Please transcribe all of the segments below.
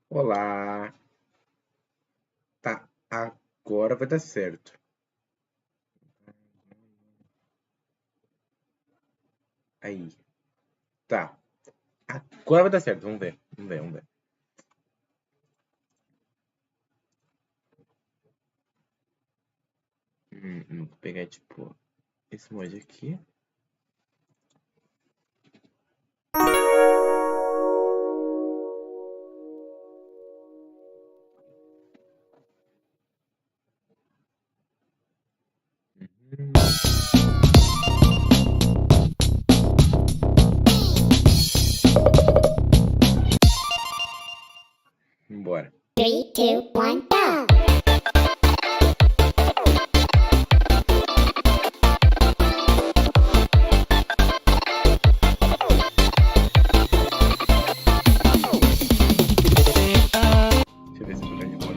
Olá. Tá, agora vai dar certo. Aí. Tá. Agora vai dar certo. Vamos ver. Vamos ver. Vou pegar, tipo, esse emoji aqui. Bora. 3, 2, 1, go! Deixa eu ver se eu tô ganhando de boa.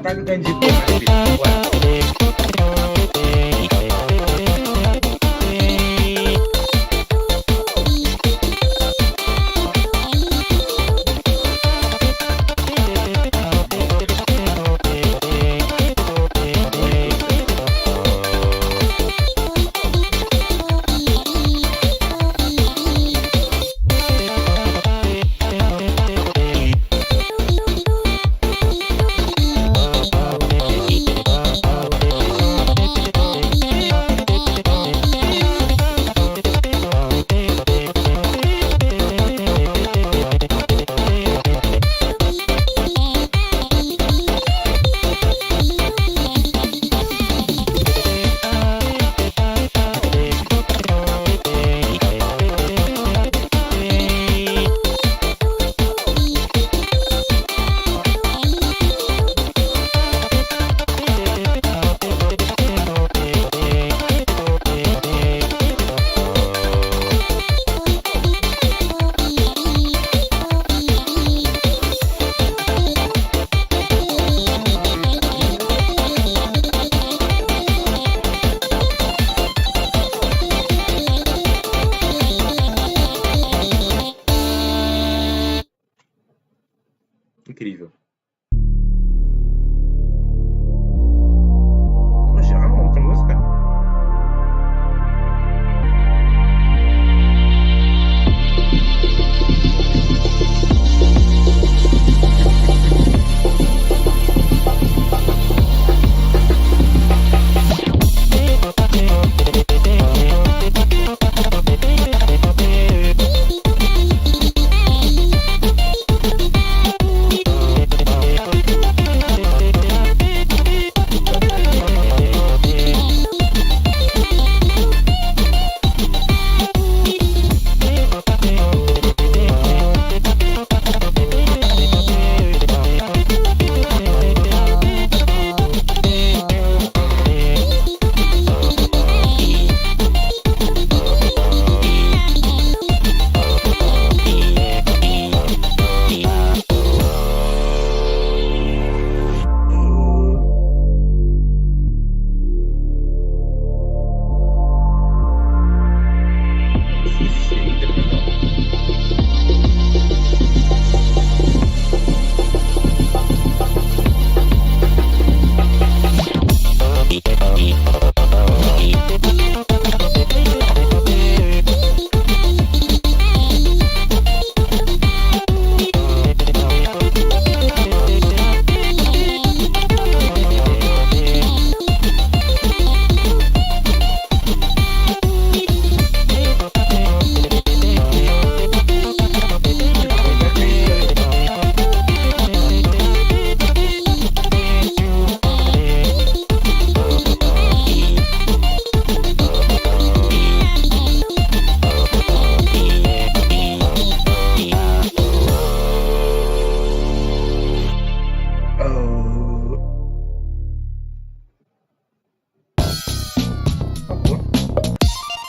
Tá ganhando de boa, meu filho. Bora. Incrível. Pô, já uma outra música?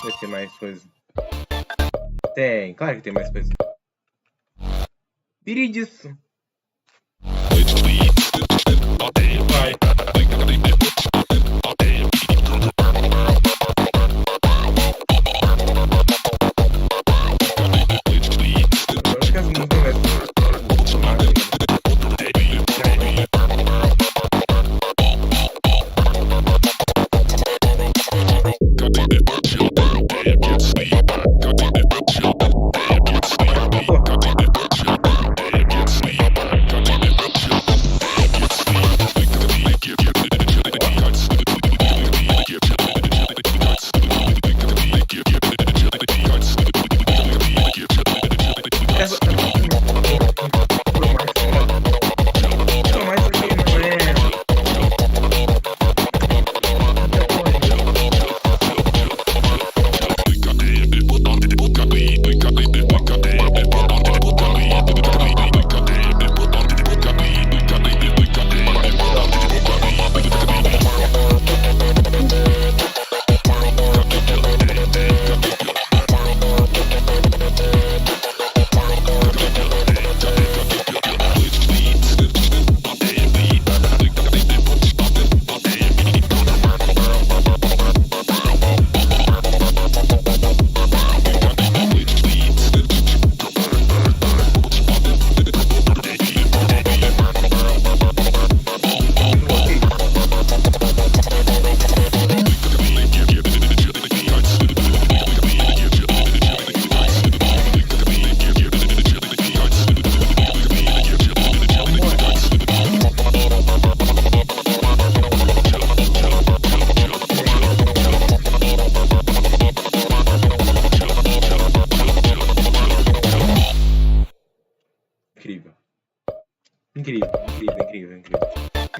Vai ter mais coisa. Tem, claro que tem mais coisa. Virídios. Agora que as músicas vai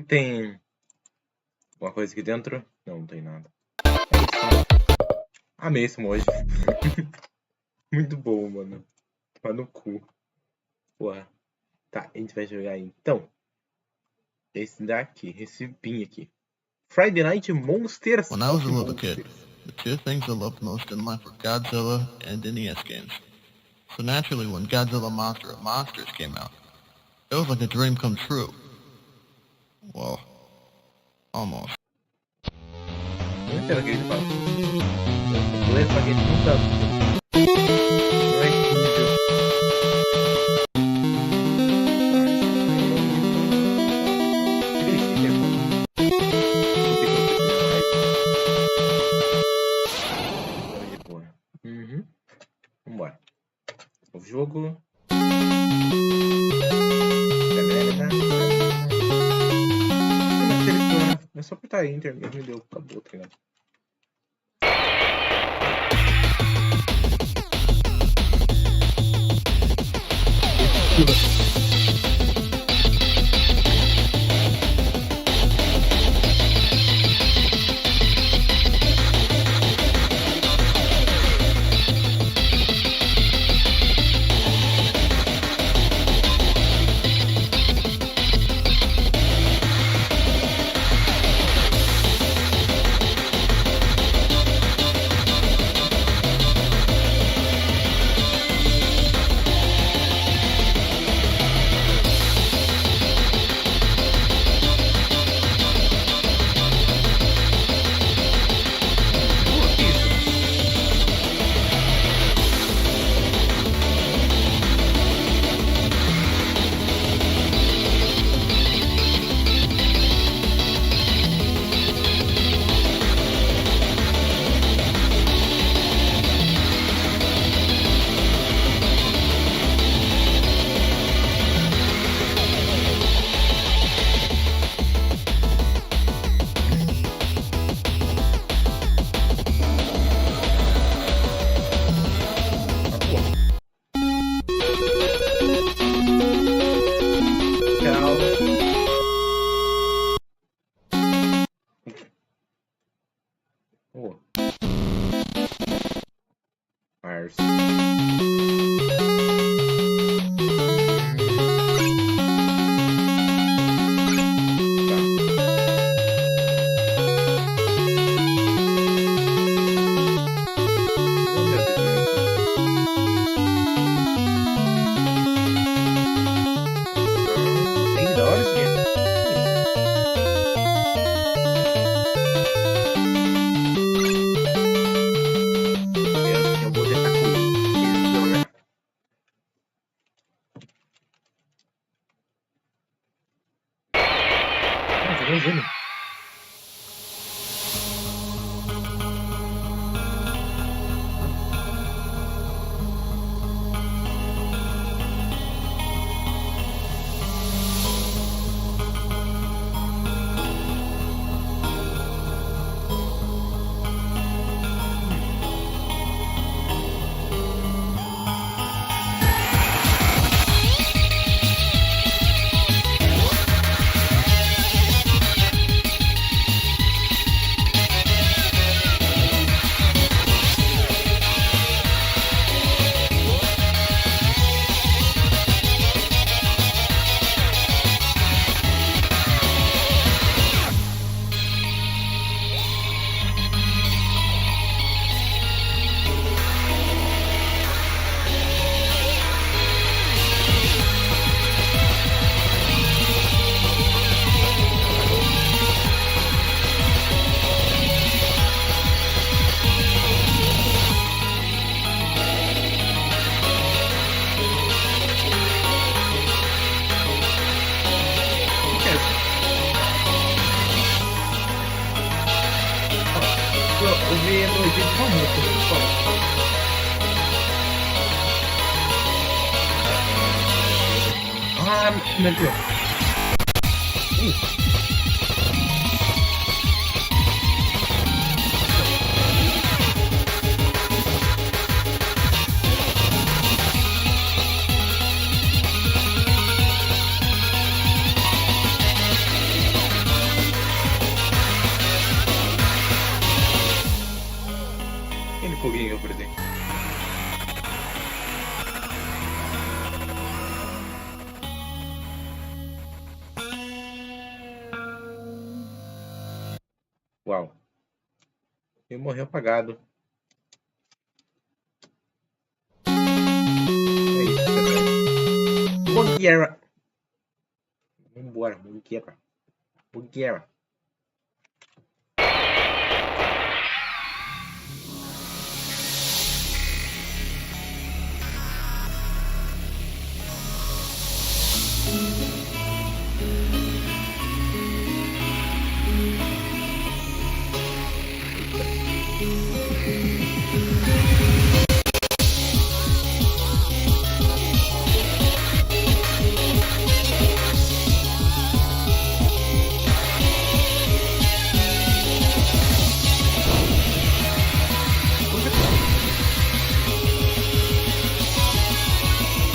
Tem alguma coisa aqui dentro? Não tem nada. É isso. Amei esse emoji. Muito bom, mano. Tá no cu. Porra. Tá, a gente vai jogar então. Esse daqui, esse pin aqui. Friday Night Monsters. When I was a little kid, the two things I loved most in life were Godzilla and NES games. So naturally, when Godzilla Monster of Monsters came out, it was like a dream come true. Well, almost. Eu não entendo o que ele fala. O inglês só que ele nunca. Não é incrível. Vambora. Novo jogo. É só apertar Enter mesmo e deu. Acabou, tá ligado? Mars. Imagina. Eu vi no vídeo famoso, Ah, meu Deus. fazer. Uau. Ele morreu apagado. É isso, cara. Bugueira. Vambora, bugueira. Bugueira.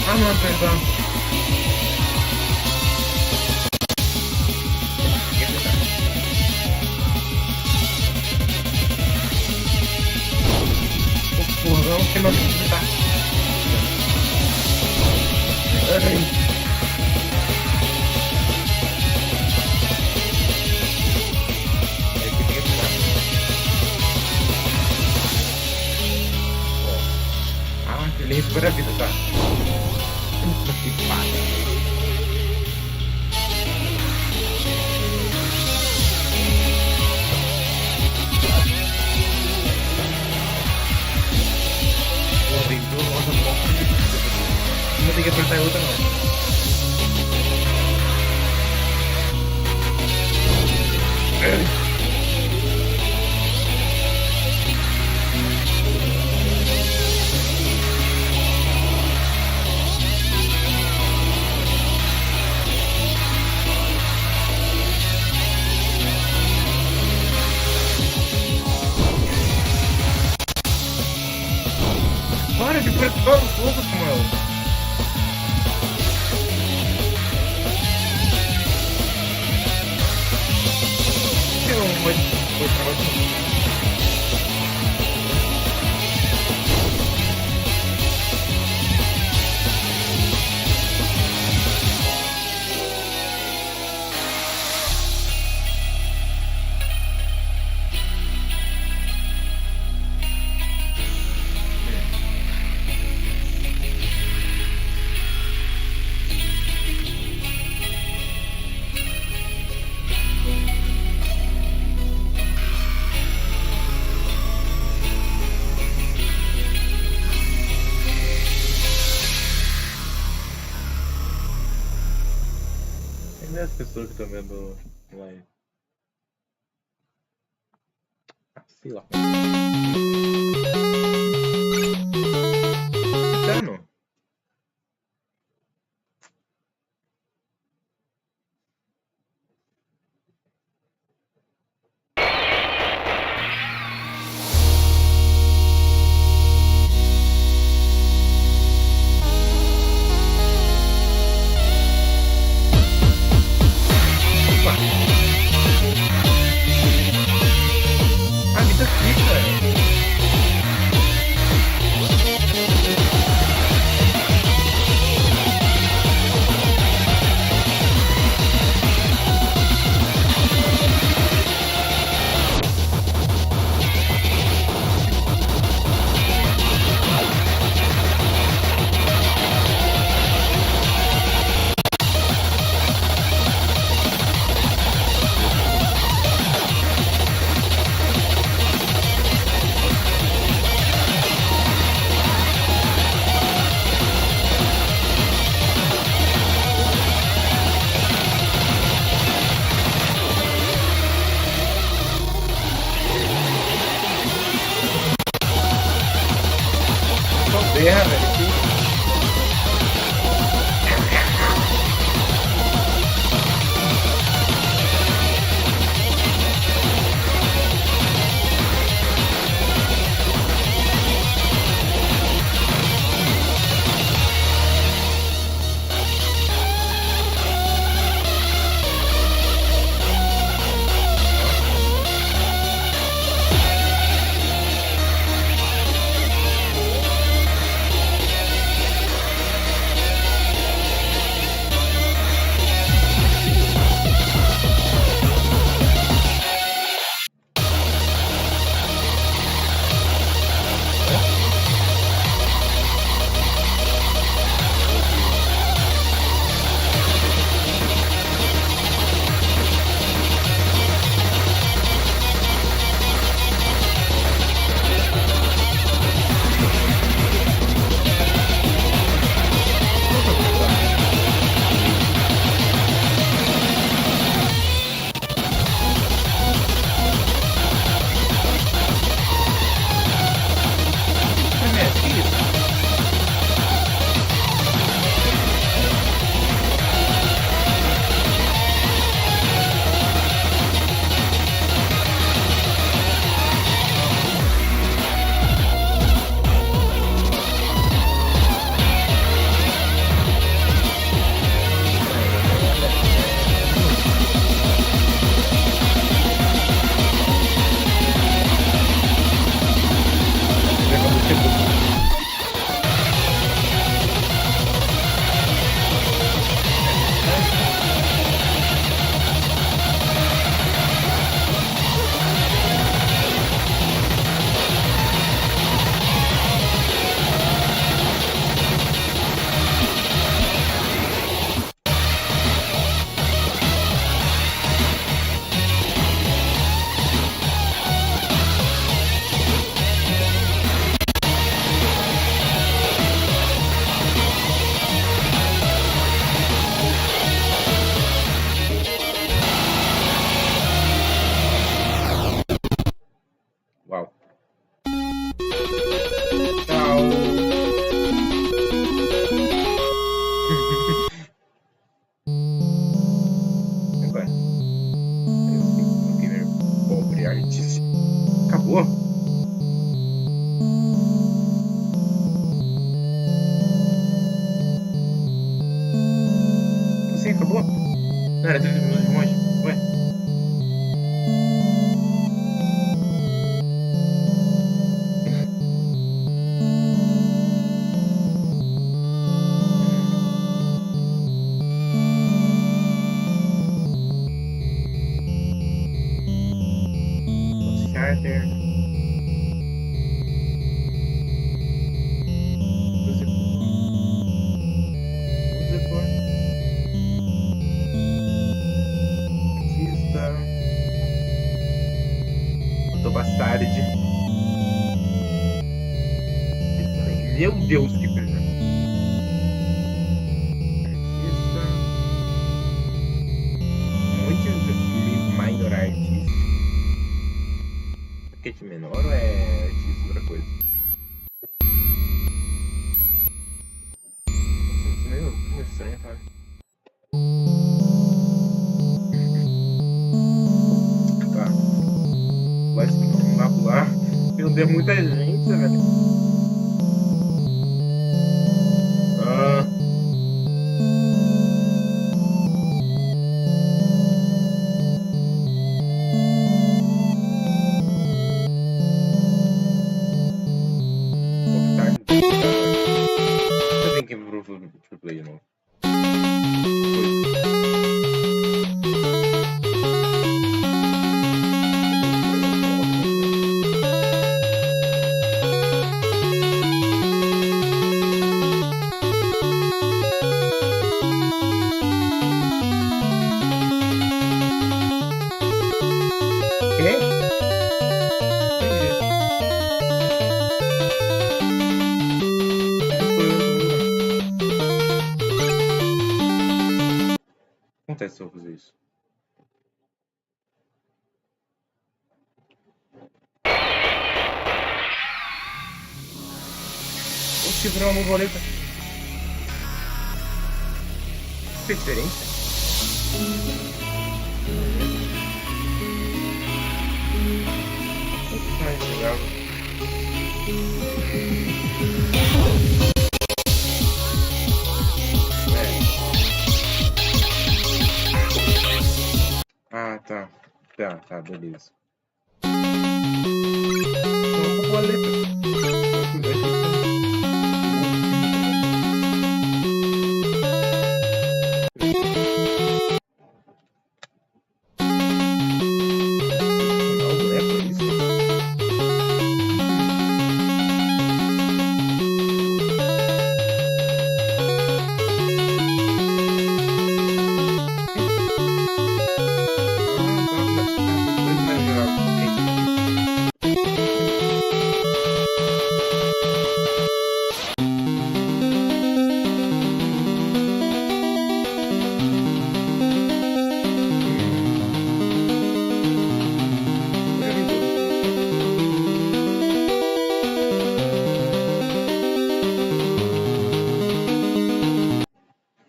Ah, não, perdão. Porra, não sei mais onde tá. Ai. É que tem que tirar. Ó. Ah, ele recupera a vida, tá? Puta que pariu. Pô, tem duas notas mortas. Uma tem que apertar a outra não. Para de apertar o fogo, Samuel. Foi trabalho. Quem é as pessoas que estão vendo live? Ah, sei lá. Dano. Opa. A vida fica. Só berra, velho. Não, era 30 minutos de monge. Ué. Charter. Músico. Artista. Bastarde. Meu Deus, que coisa. Artista. Minor artist. Paquete menor ou é artista outra coisa? Isso é meio estranho, sabe? Tá. Mas não dá pra pular. Meu Deus, muita gente, velho. Você tem que ir pro play de novo. Acontece se eu fazer isso. Oxi, virou uma borboleta. Que diferença? Mais legal. Ah, tá. Tá, beleza.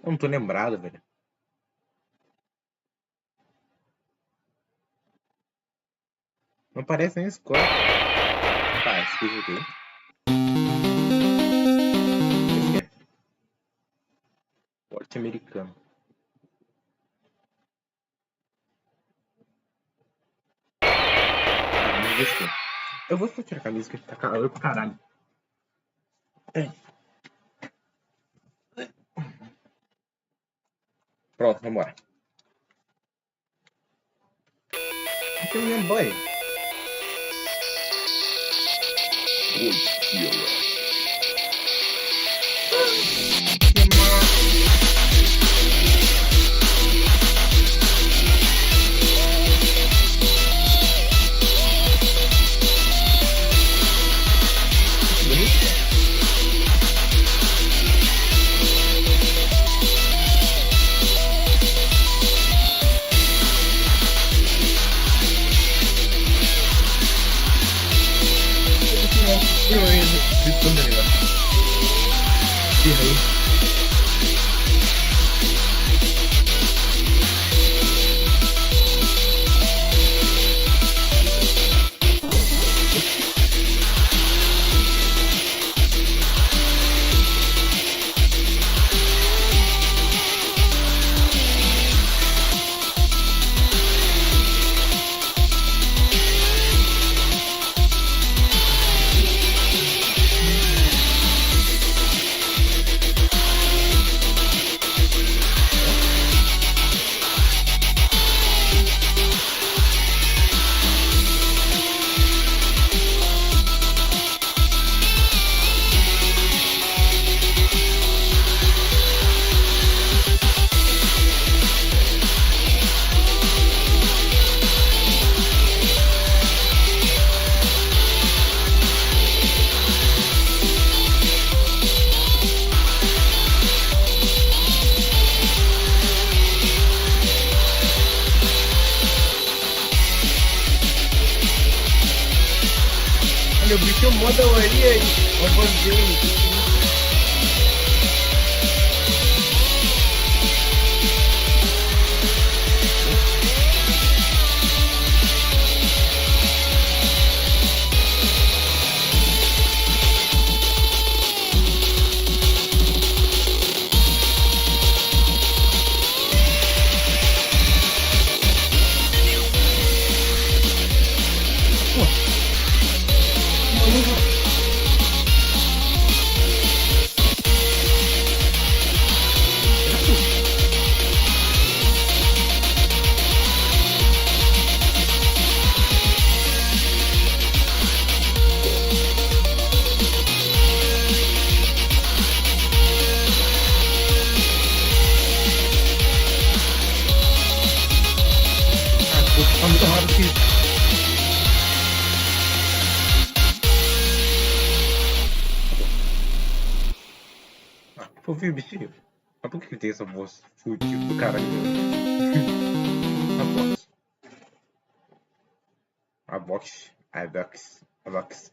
Eu não tô lembrado, velho. Não aparece nem score. Tá, esqueci aqui. Esse aqui é norte-americano. Ah, não vestir. Eu vou tirar a camisa que tá calor pro caralho. Pronto, vambora. Aqui é o Game Boy. Manda o aí, eu mandei. Tá muito raro aqui. Fofinho, bichinho. Mas por que tem essa voz fútil do caralho? A box. A box. A box. A box.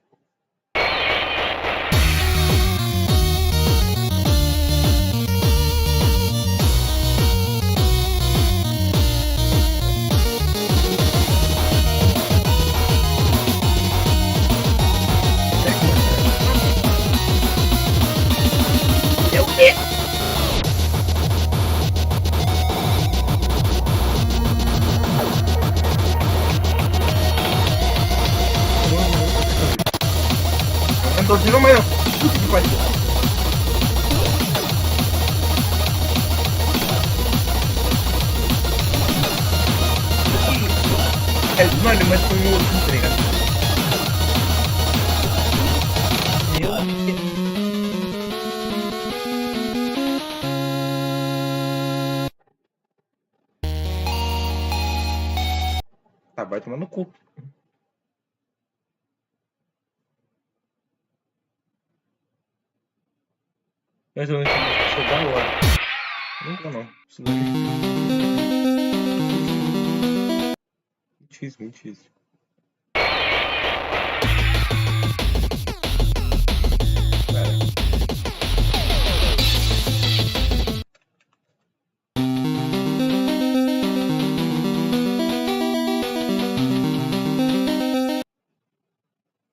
Não tô sentindo mais não. Puta que pariu. Mano, mas foi um outro entrega. Meu Deus. Tá, vai tomar no cu. Mas eu não entendi. Chegar agora. Nunca não. Isso daqui. Muito difícil, muito difícil. Pera.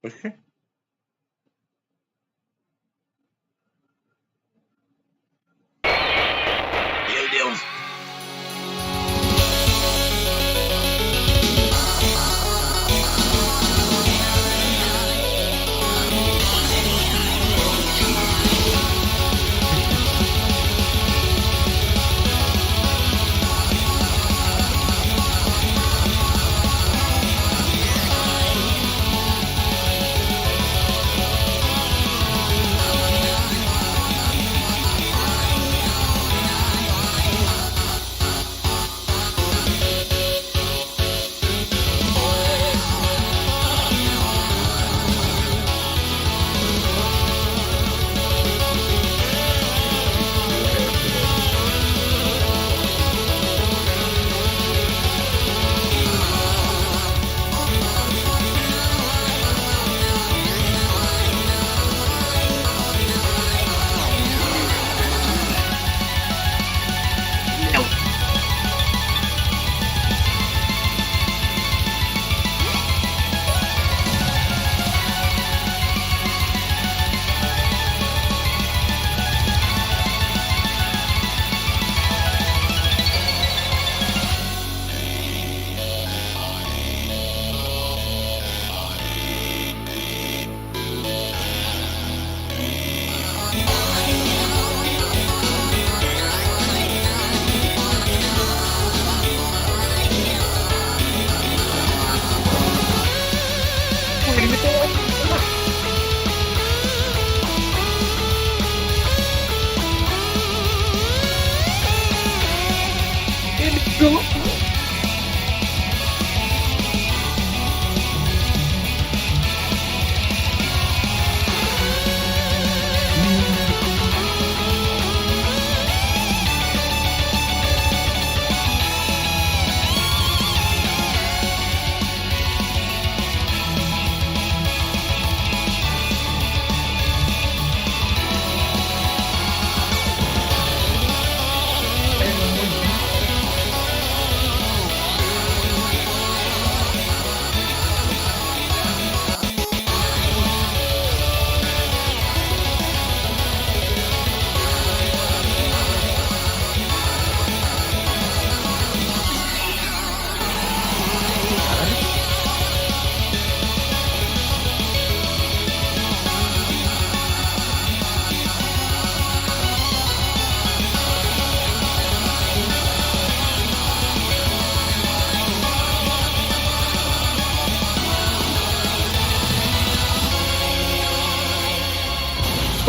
Oxê. Meu Deus.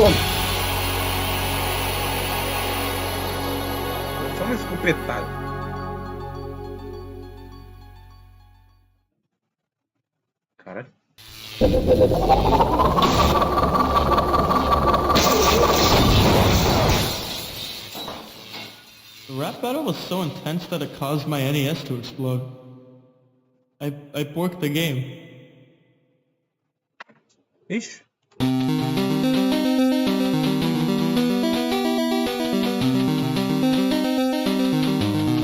Toma! Só uma escopetada. Caralho. The rap battle was so intense that it caused my NES to explode. I borked the game. Ixi.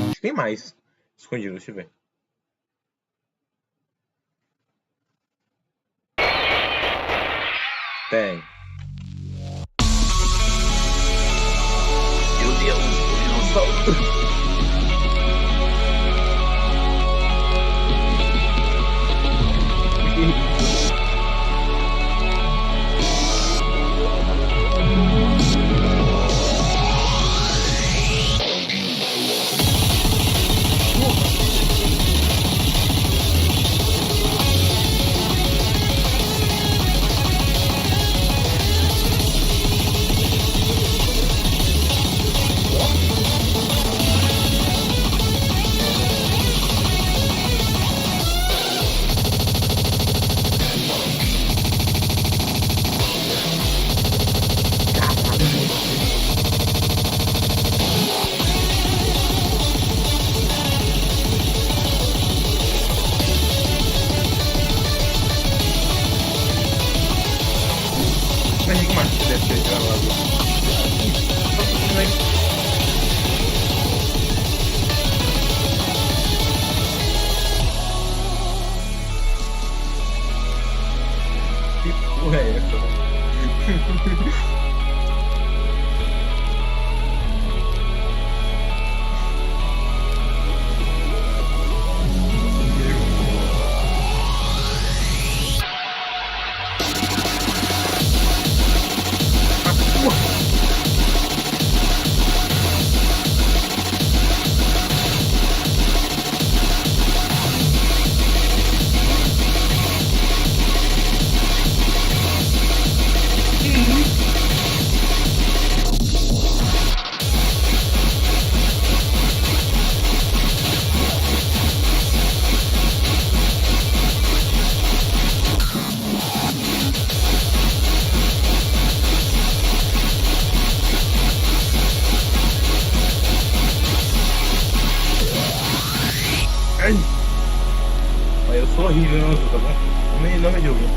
Acho que tem mais. Escondido, deixa eu ver. Tem. Meu Deus, dinossauro. Mas que mais que deve ter gravado? Que porra é essa? Ai! Mas eu sou horrível no jogo, tá bom? Não me julgue.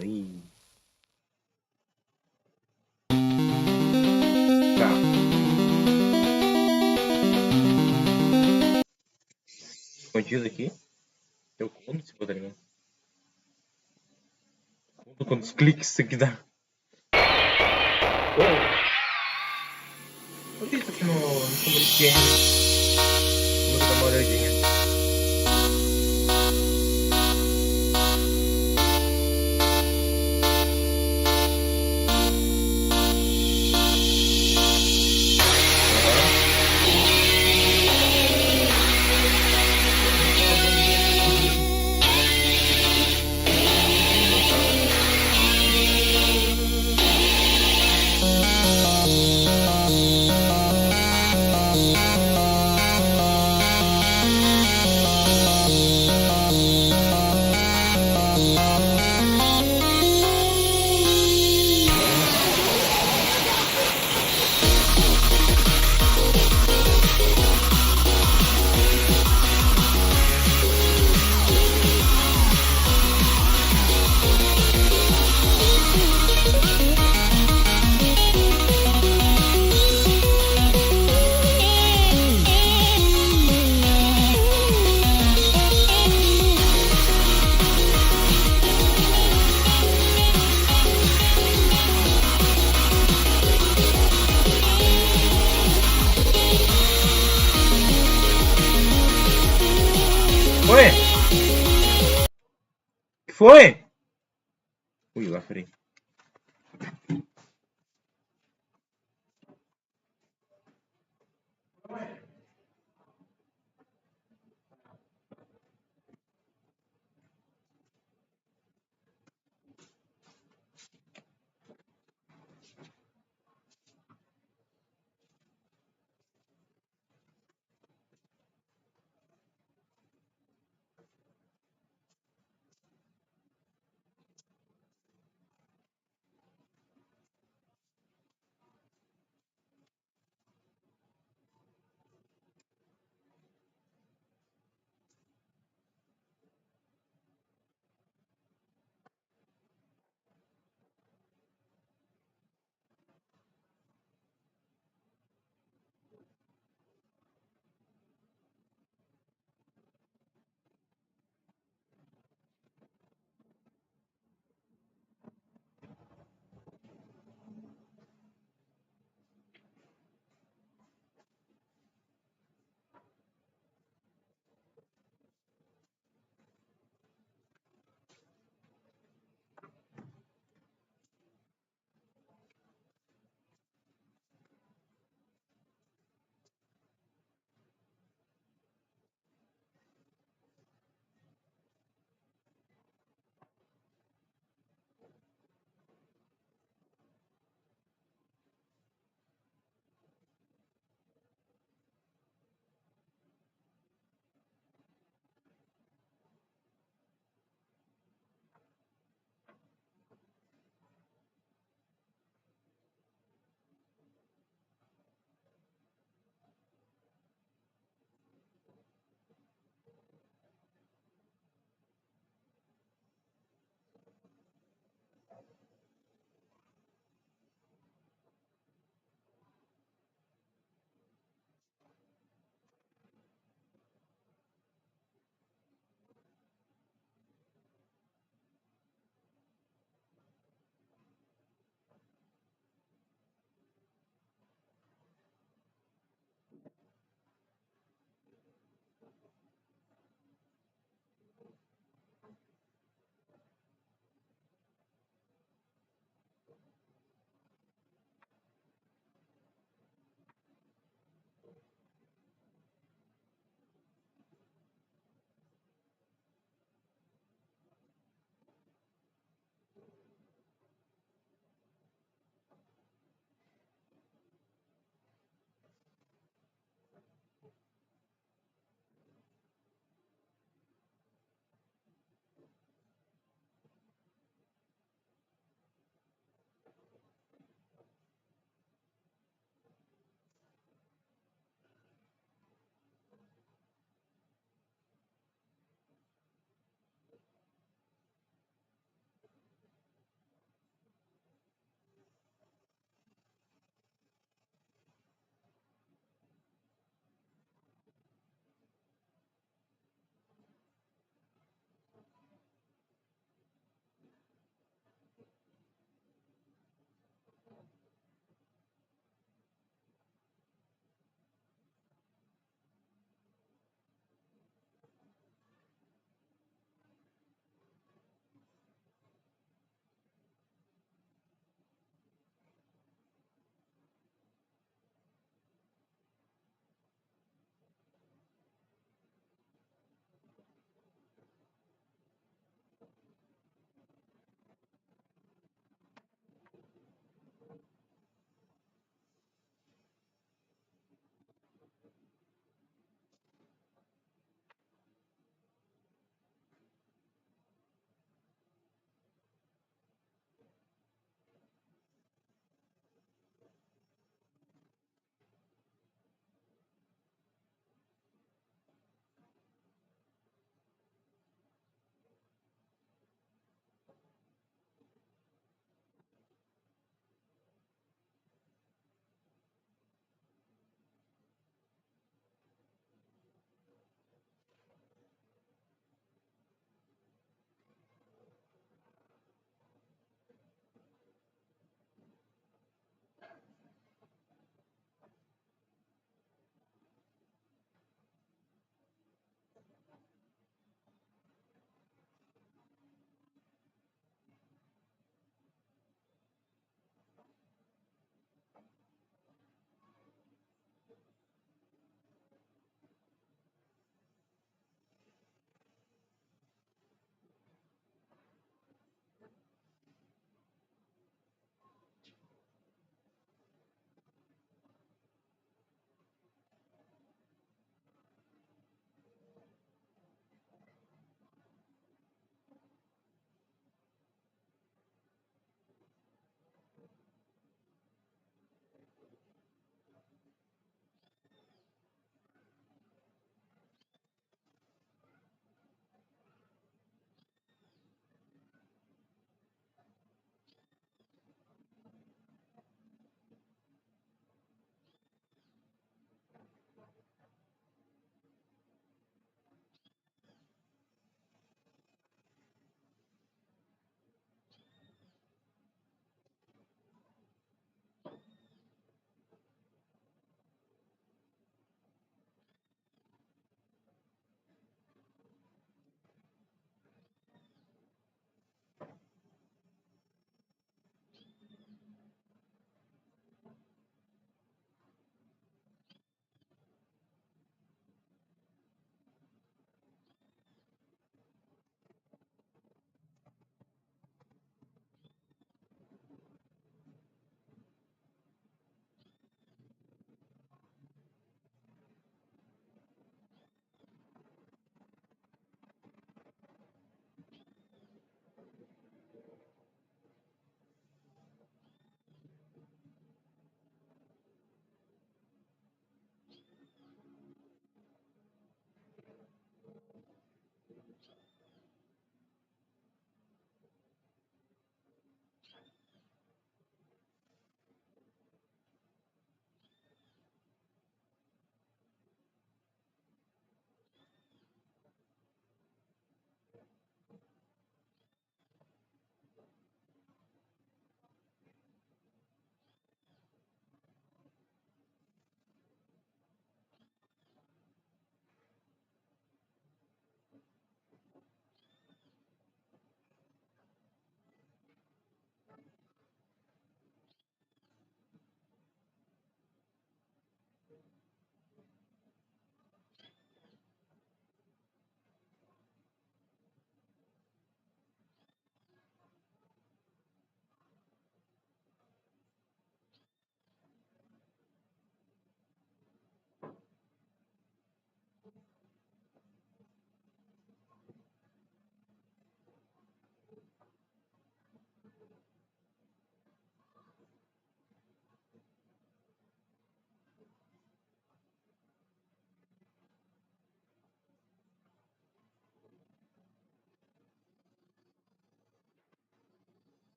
Ai. Tá. Escondido aqui. Eu conto se puder, né? Conto quantos cliques isso aqui dá. Oh. Por que isso aqui no Community Game? Vou dar uma olhadinha. Foi? Que foi? Ui, lá frei.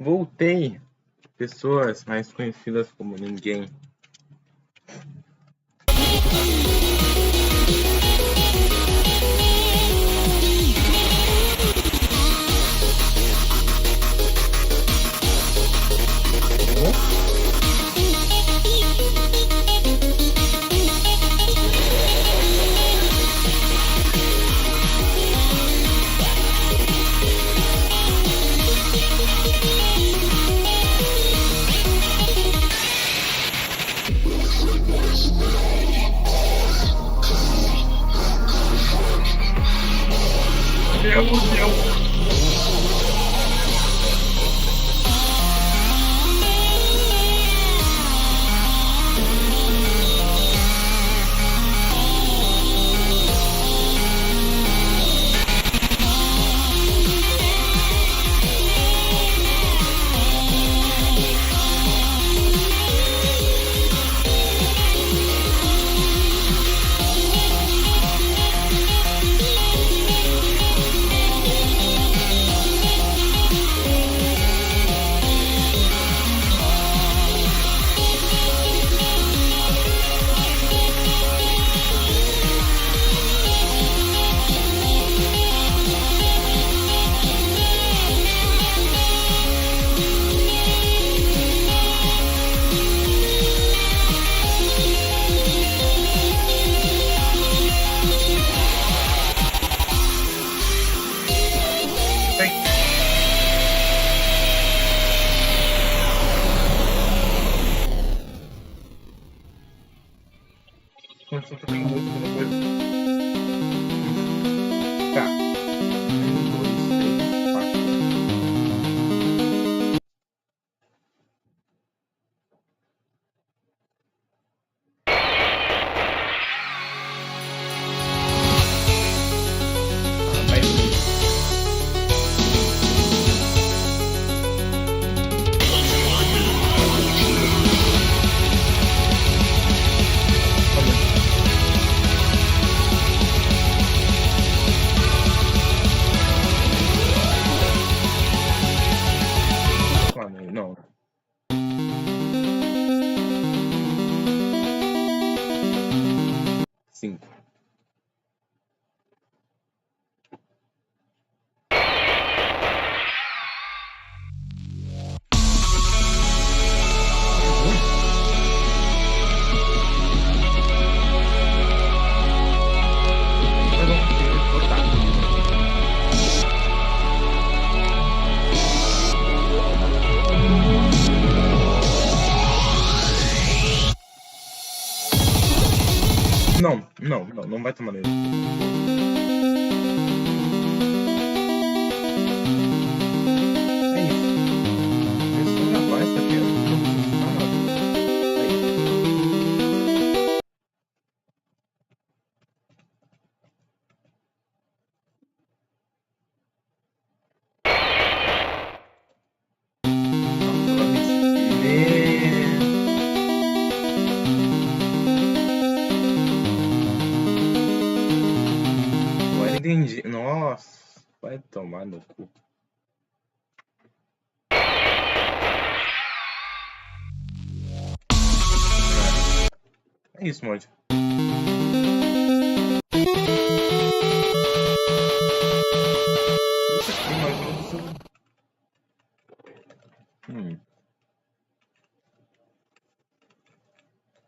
Voltei! Pessoas mais conhecidas como ninguém. Meu Deus! Começou a tocar música no coisa. Tá. 1, 2, 3, 4. Mais um. Não. Cinco. Não vai tomar nele. É isso. Começou a gravar isso aqui. Entendi. Nossa, vai tomar no cu. É isso, mod.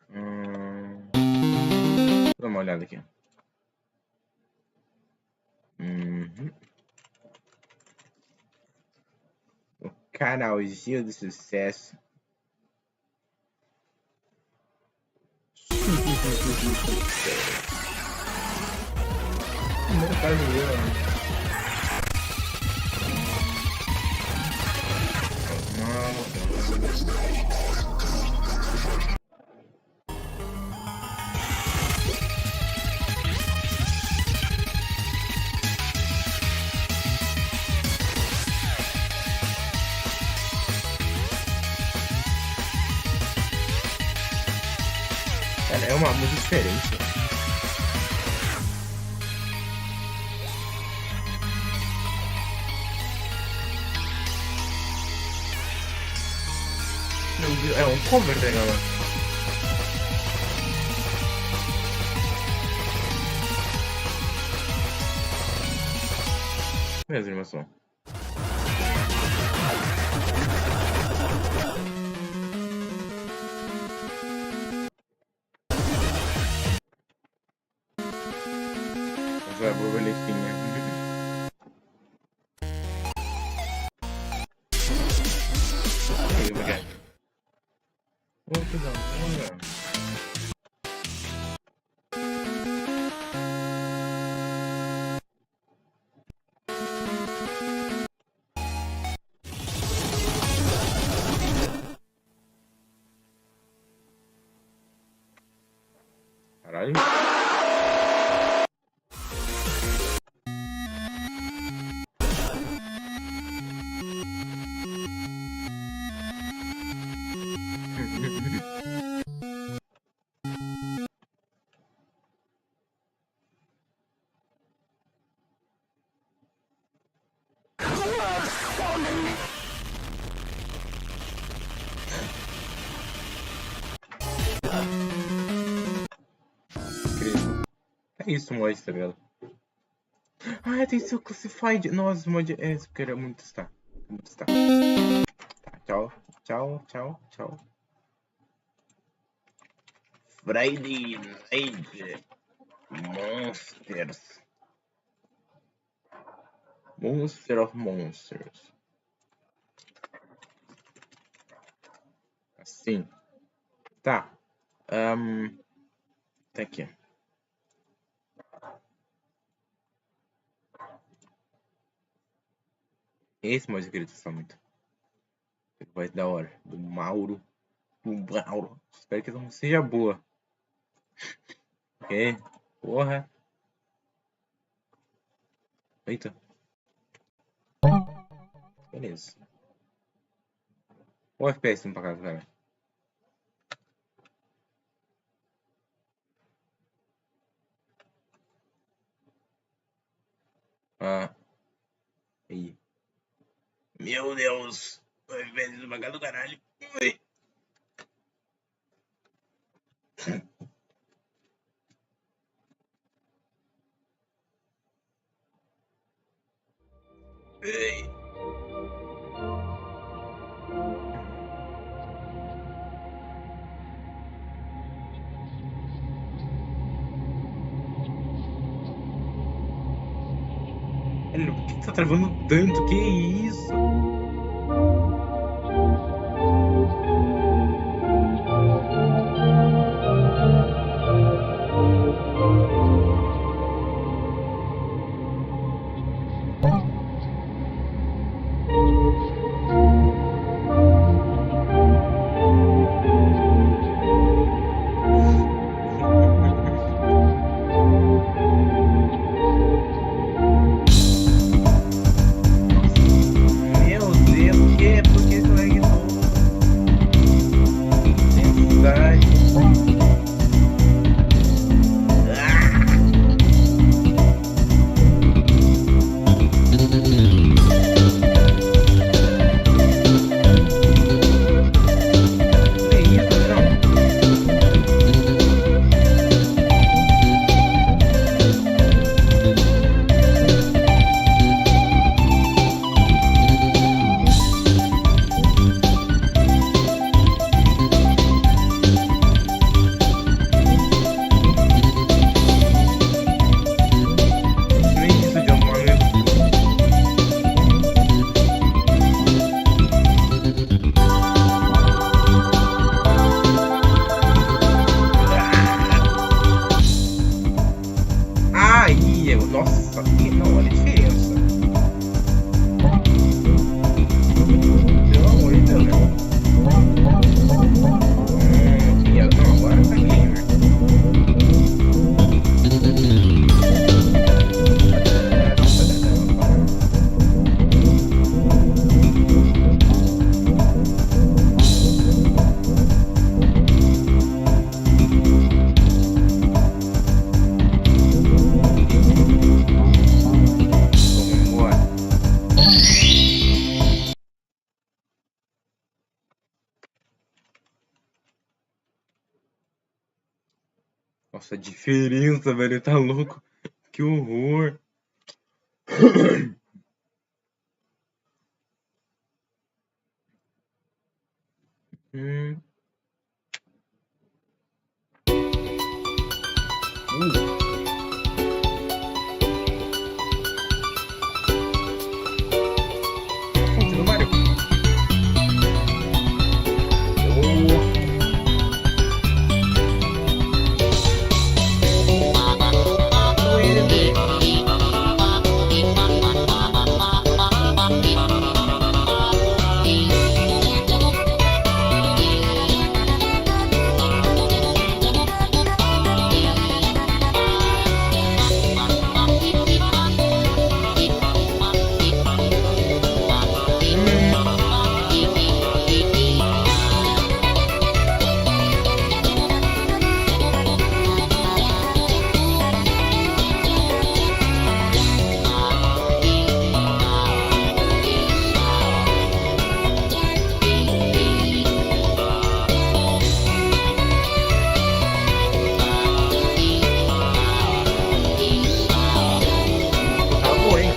Vou dar uma olhada aqui. O canalzinho do sucesso. Primeiro cara do meu, cara, é uma música diferente. É um cover, né, galera? Mesmo animação. Essa é a borboletinha. Aí, obrigado. Ô, que da hora. Caralho. Incrível. É isso, mod, tá ligado? Ah, tem seu classified. Nossa, mod. É, isso eu queria muito testar. Vamos testar. Tá, tchau. Tchau, tchau, tchau. Friday Night Monsters. Monster of Monsters. Assim. Tá. Tá aqui. Esse mod eu queria testar muito. Vai ser da hora. Do Mauro. Espero que essa música seja boa. Ok. Porra. Eita. Beleza. O FPS não pra casa, cara. Ah. Aí. Meu Deus. O FPS não pra casa do caralho. Ui. Ei. Velho, por que tá travando tanto? Que isso? Meu Nossa, a diferença, velho, tá louco? Que horror. Hum. Continua, Mario. Tá bom, hein?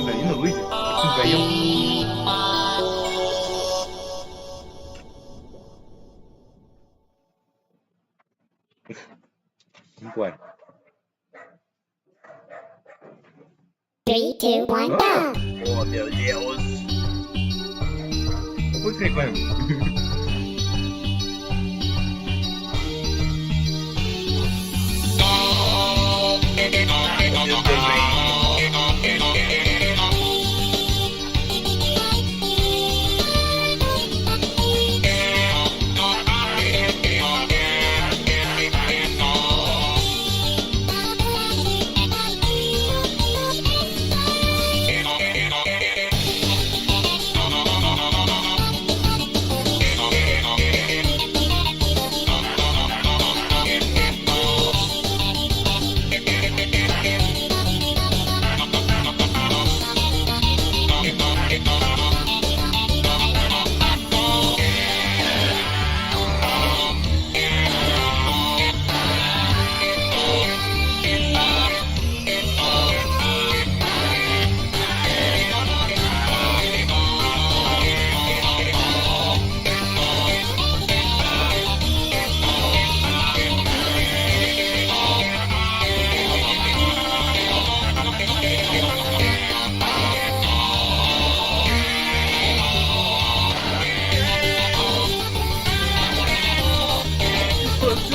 Ganhando, Luigi. Ganhou. Vambora. 3, 2, 1, go! Oh, meu Deus. Eu vou entregando.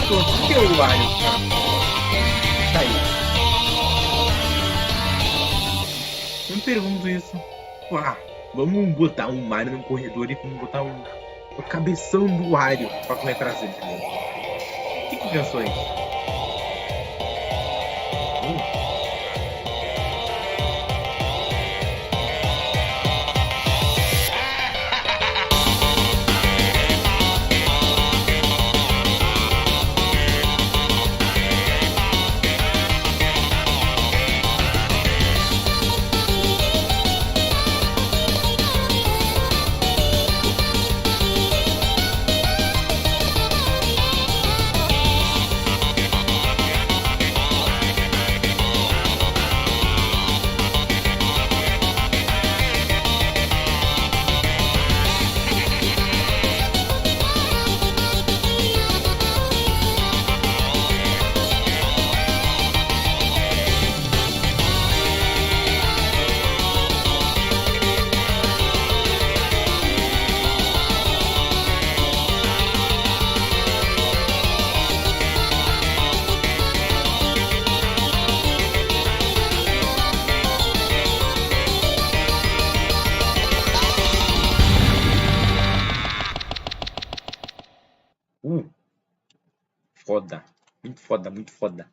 pessoas. Por que o Wario tá aí? Eu me pergunto isso. Uau, vamos botar um Mario no corredor e vamos botar o cabeção do Wario pra correr atrás dele. O que pensou isso? Foda. Muito foda, muito foda.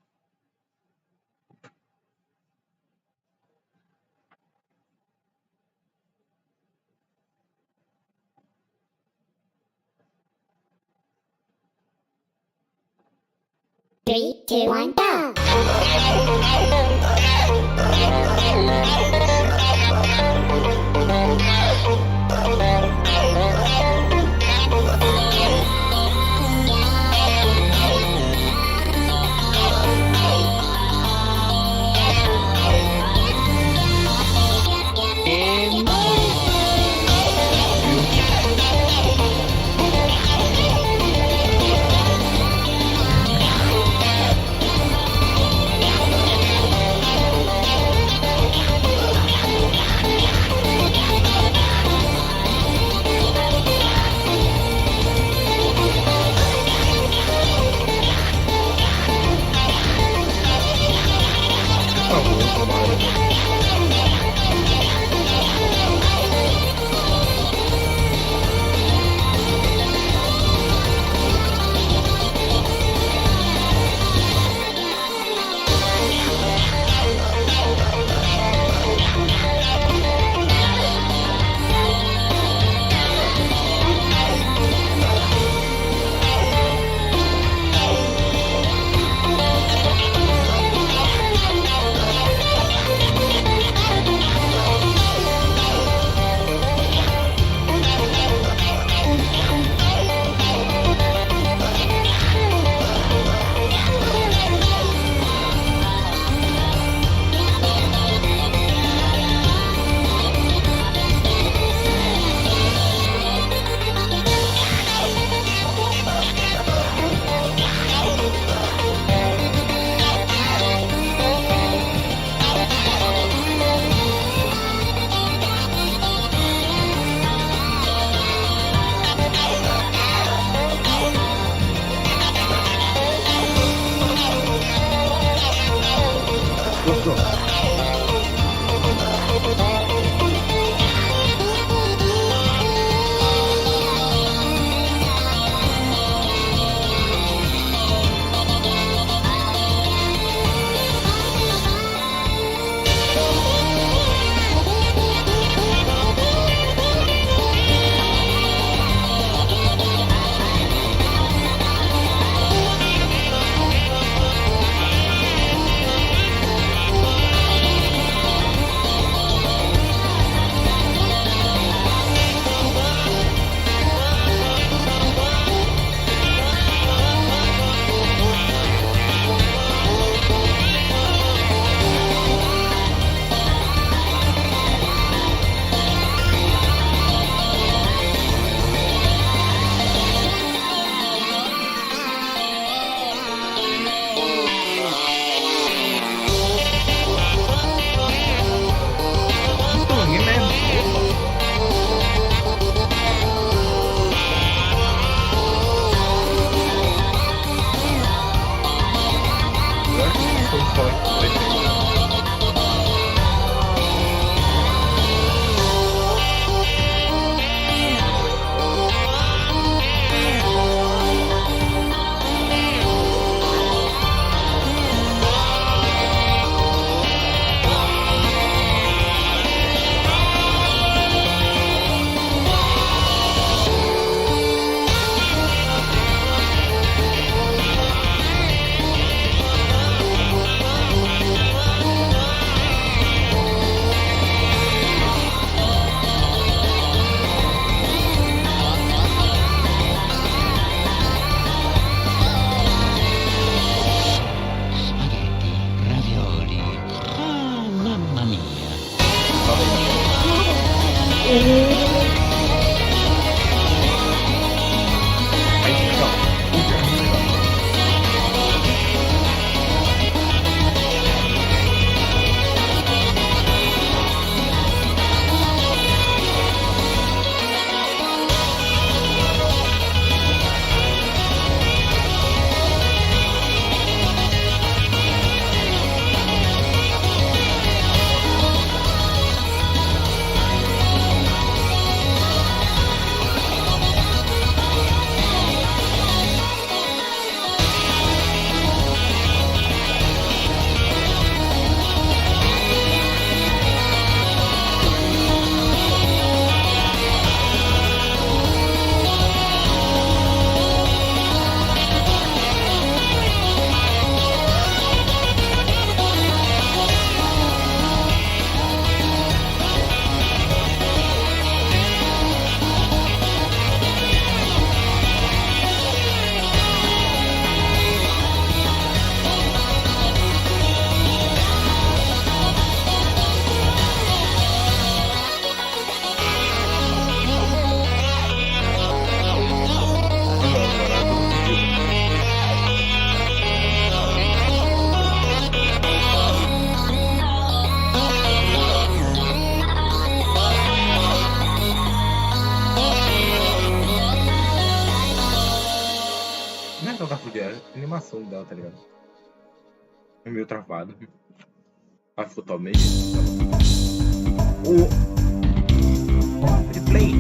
Three, two, one, go! Não é que ela tá fudida, é a animação dela, tá ligado? É meio travado. Ah, ficou totalmente. O replay.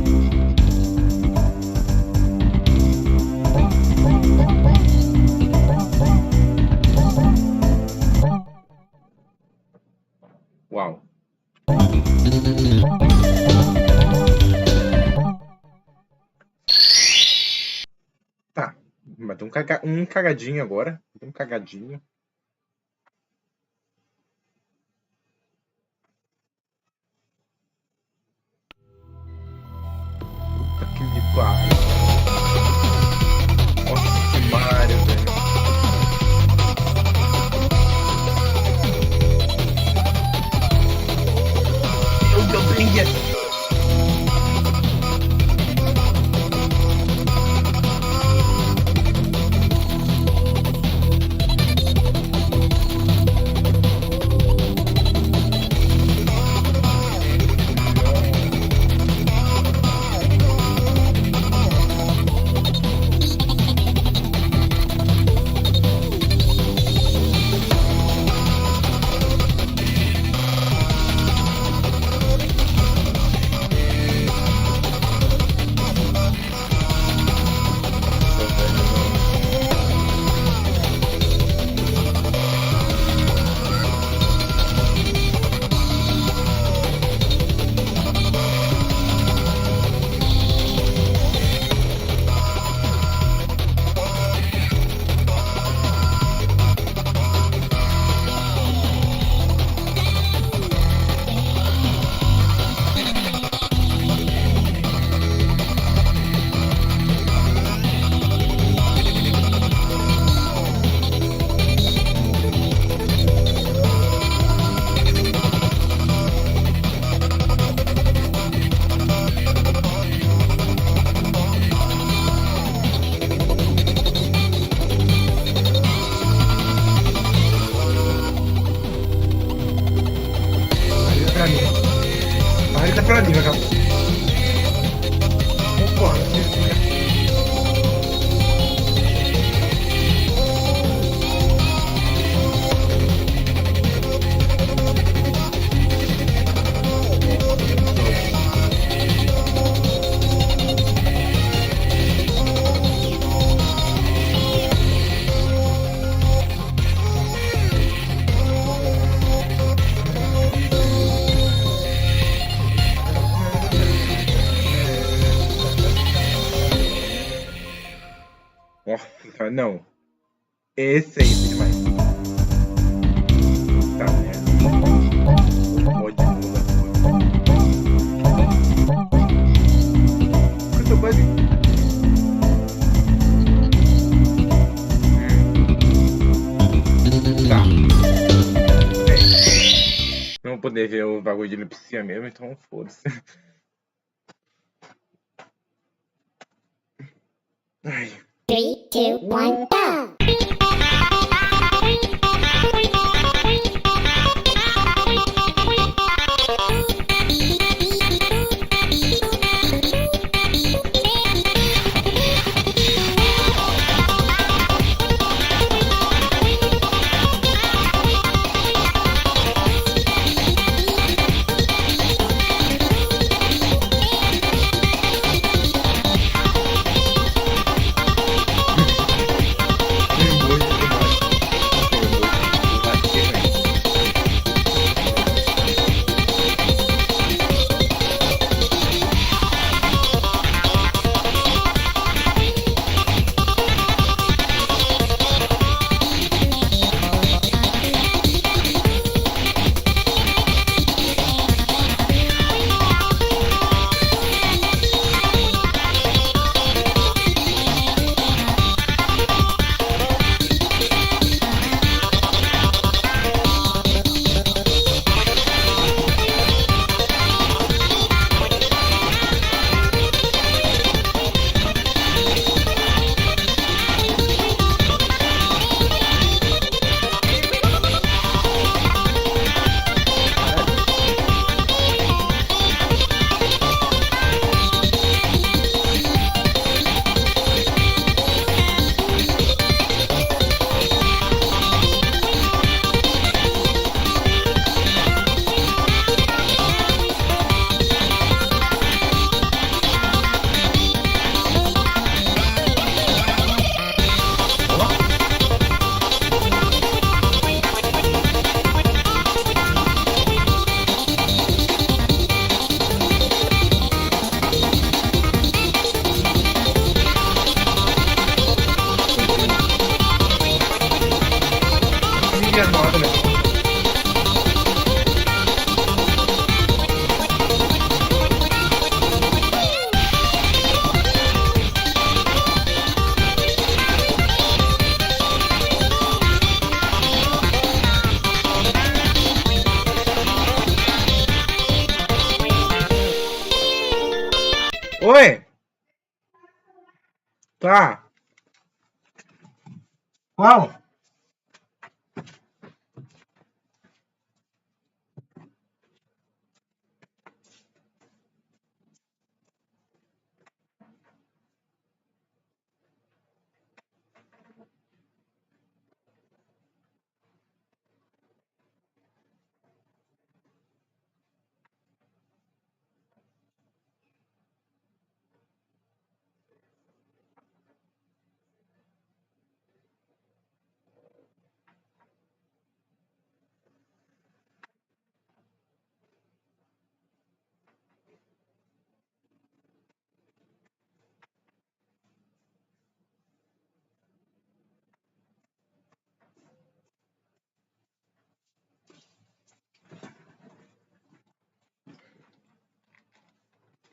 Uau. Tá, mas tem um cagadinho agora. Tem um cagadinho. Puta que me pariu. Nossa, que Mario, velho. Eu brinquei. Pra mim. Marita pra mim, acabou. Opa, nossa, não. Esse aí foi demais. Tá, né? Pode mudar. Eu tô quase. Tá. Não vou poder ver o bagulho de elipsia mesmo, então foda-se. Ai. 3, 2, 1, go! Tá. Qual?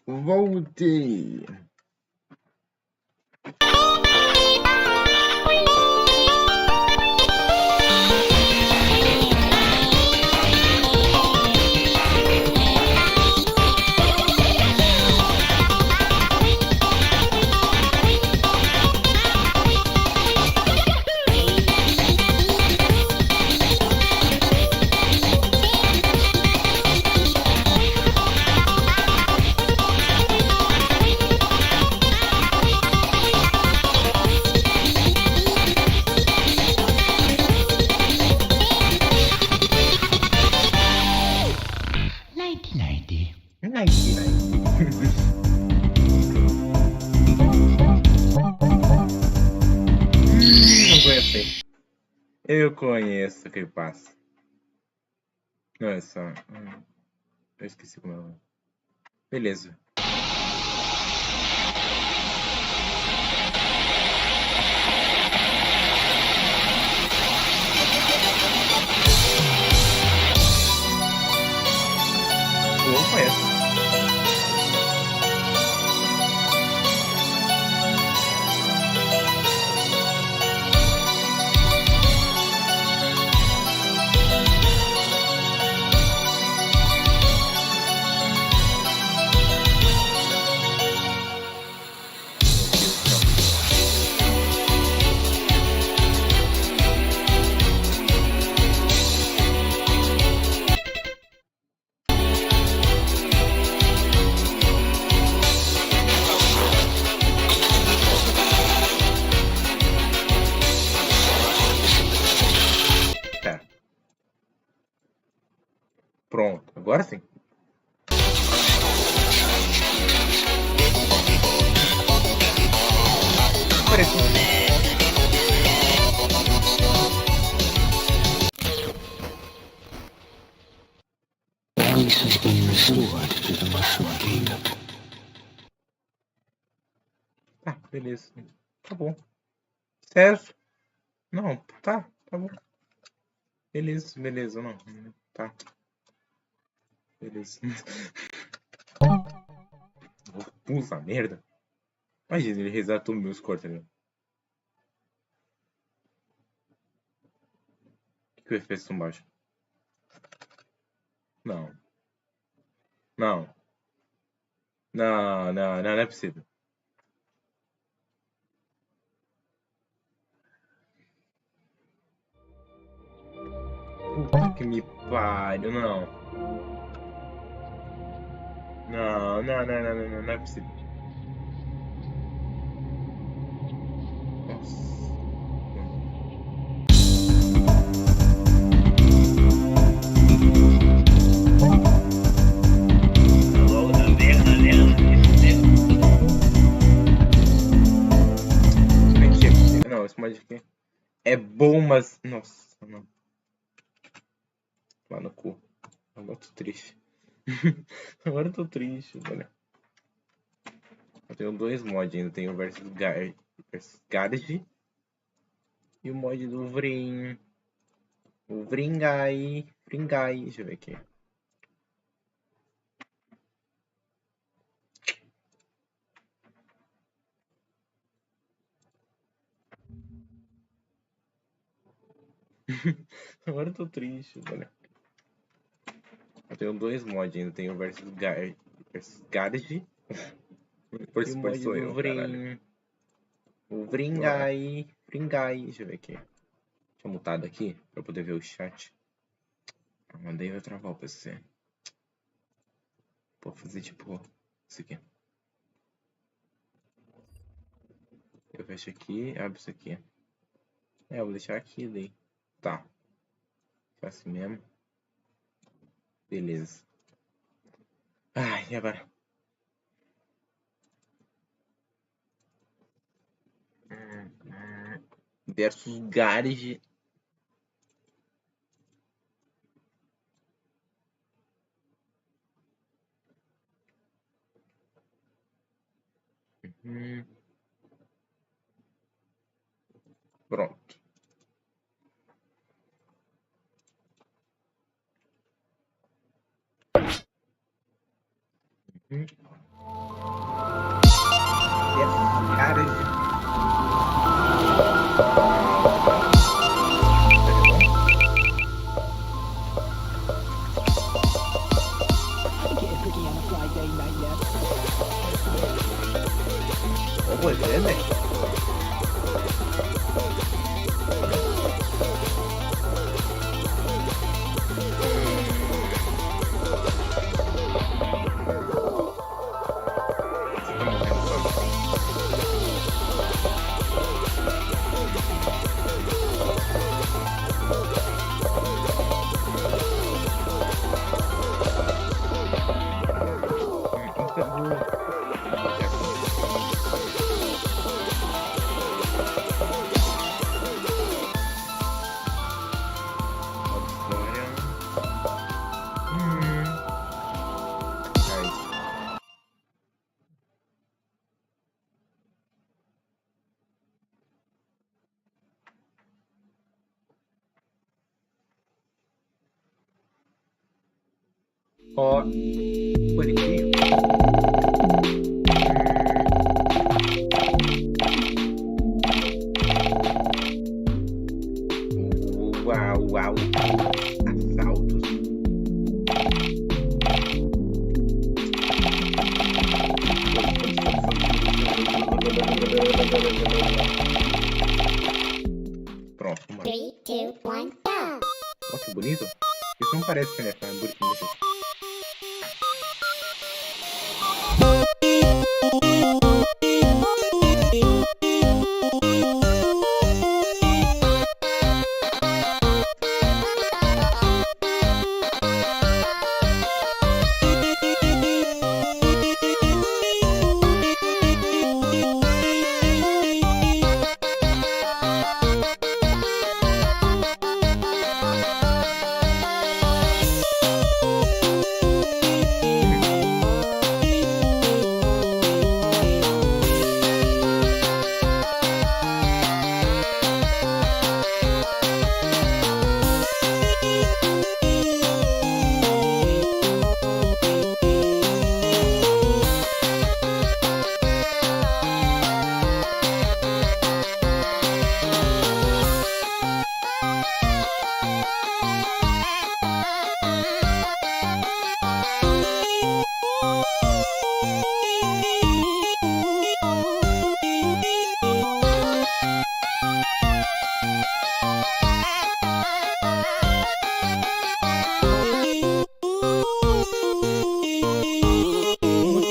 Voltei. Nighty-nighty. Não conheci. Eu conheço o que passa. Não, é só. Eu esqueci como é. Beleza. Eu não conheço. Tá. Pronto. Agora sim. Parece. Balance has been restored to the Mushroom Kingdom. Tá, beleza. Tá bom. Certo? Não, tá bom. Beleza, não. Tá. Beleza. Puta merda. Imagina, ele resetou meus cortes ali. O que eu fiz tão baixo? Não. Não. Não é possível. Puta que me pariu, não. Não é possível. Nossa. Não, esse mod aqui é bom, mas... Nossa, não. Lá no cu. Agora eu tô triste. Agora eu tô triste, velho. Eu tenho dois mods ainda. Tenho o versus Garage e o mod do Vrim. O Vringai. Deixa eu ver aqui. Agora eu tô triste, velho. Eu tenho dois mods ainda. Tenho o versus Garage. Por isso sou eu, caralho. O Vringai. Vringai. Deixa eu ver aqui. Deixa eu mutar daqui pra eu poder ver o chat. Ah, mandei vai travar o PC. Vou fazer tipo isso aqui. Eu fecho aqui, abro isso aqui. Eu vou deixar aqui daí. Tá. Fica assim mesmo. Beleza. Ai, e agora? Versus Garage. Pronto. Versus Garage. Vamos ver, né? Ó, bonitinho. Uau, uau. Assaltos. Pronto, vamos lá. 3, 2, 1, go! Olha que bonito. Isso não parece que é bonitinho assim.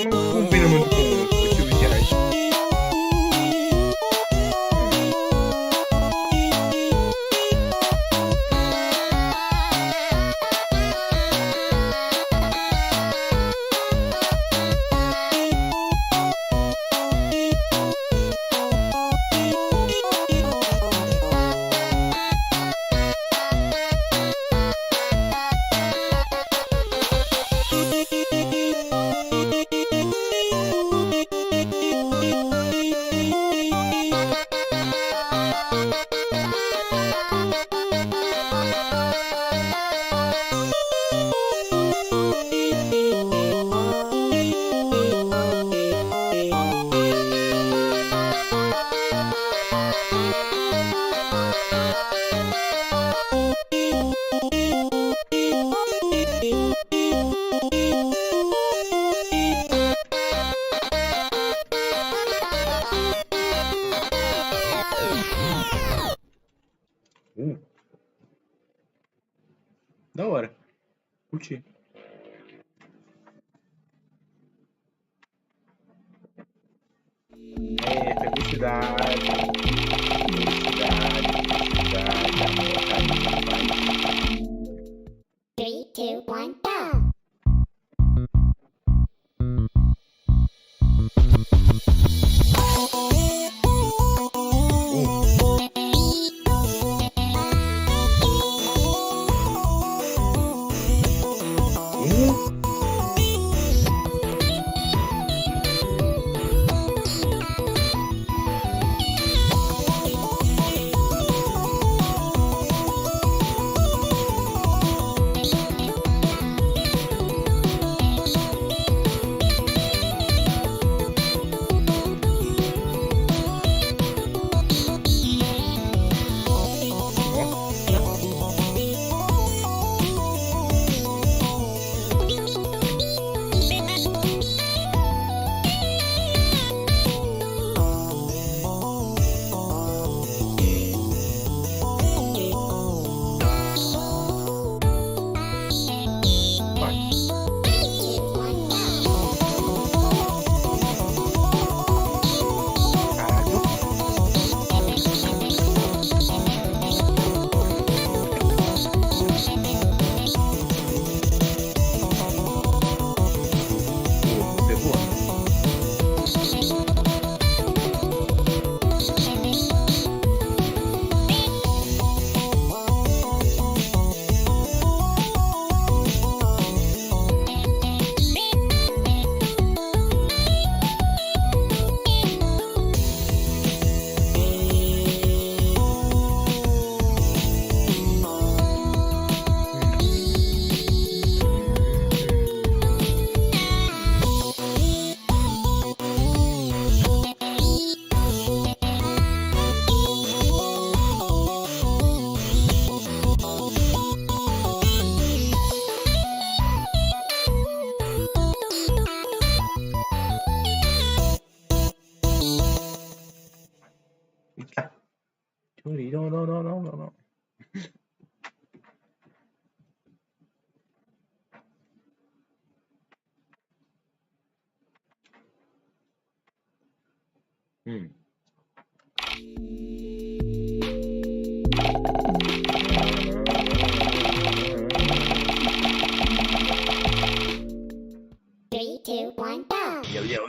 Não combina muito com o estilo de arte. Da hora. Curti. Felicidade. Felicidade, felicidade, amor, carinho, paz. 3, 2, 1, go! Não. Hum. Three, two, one, go! Yo.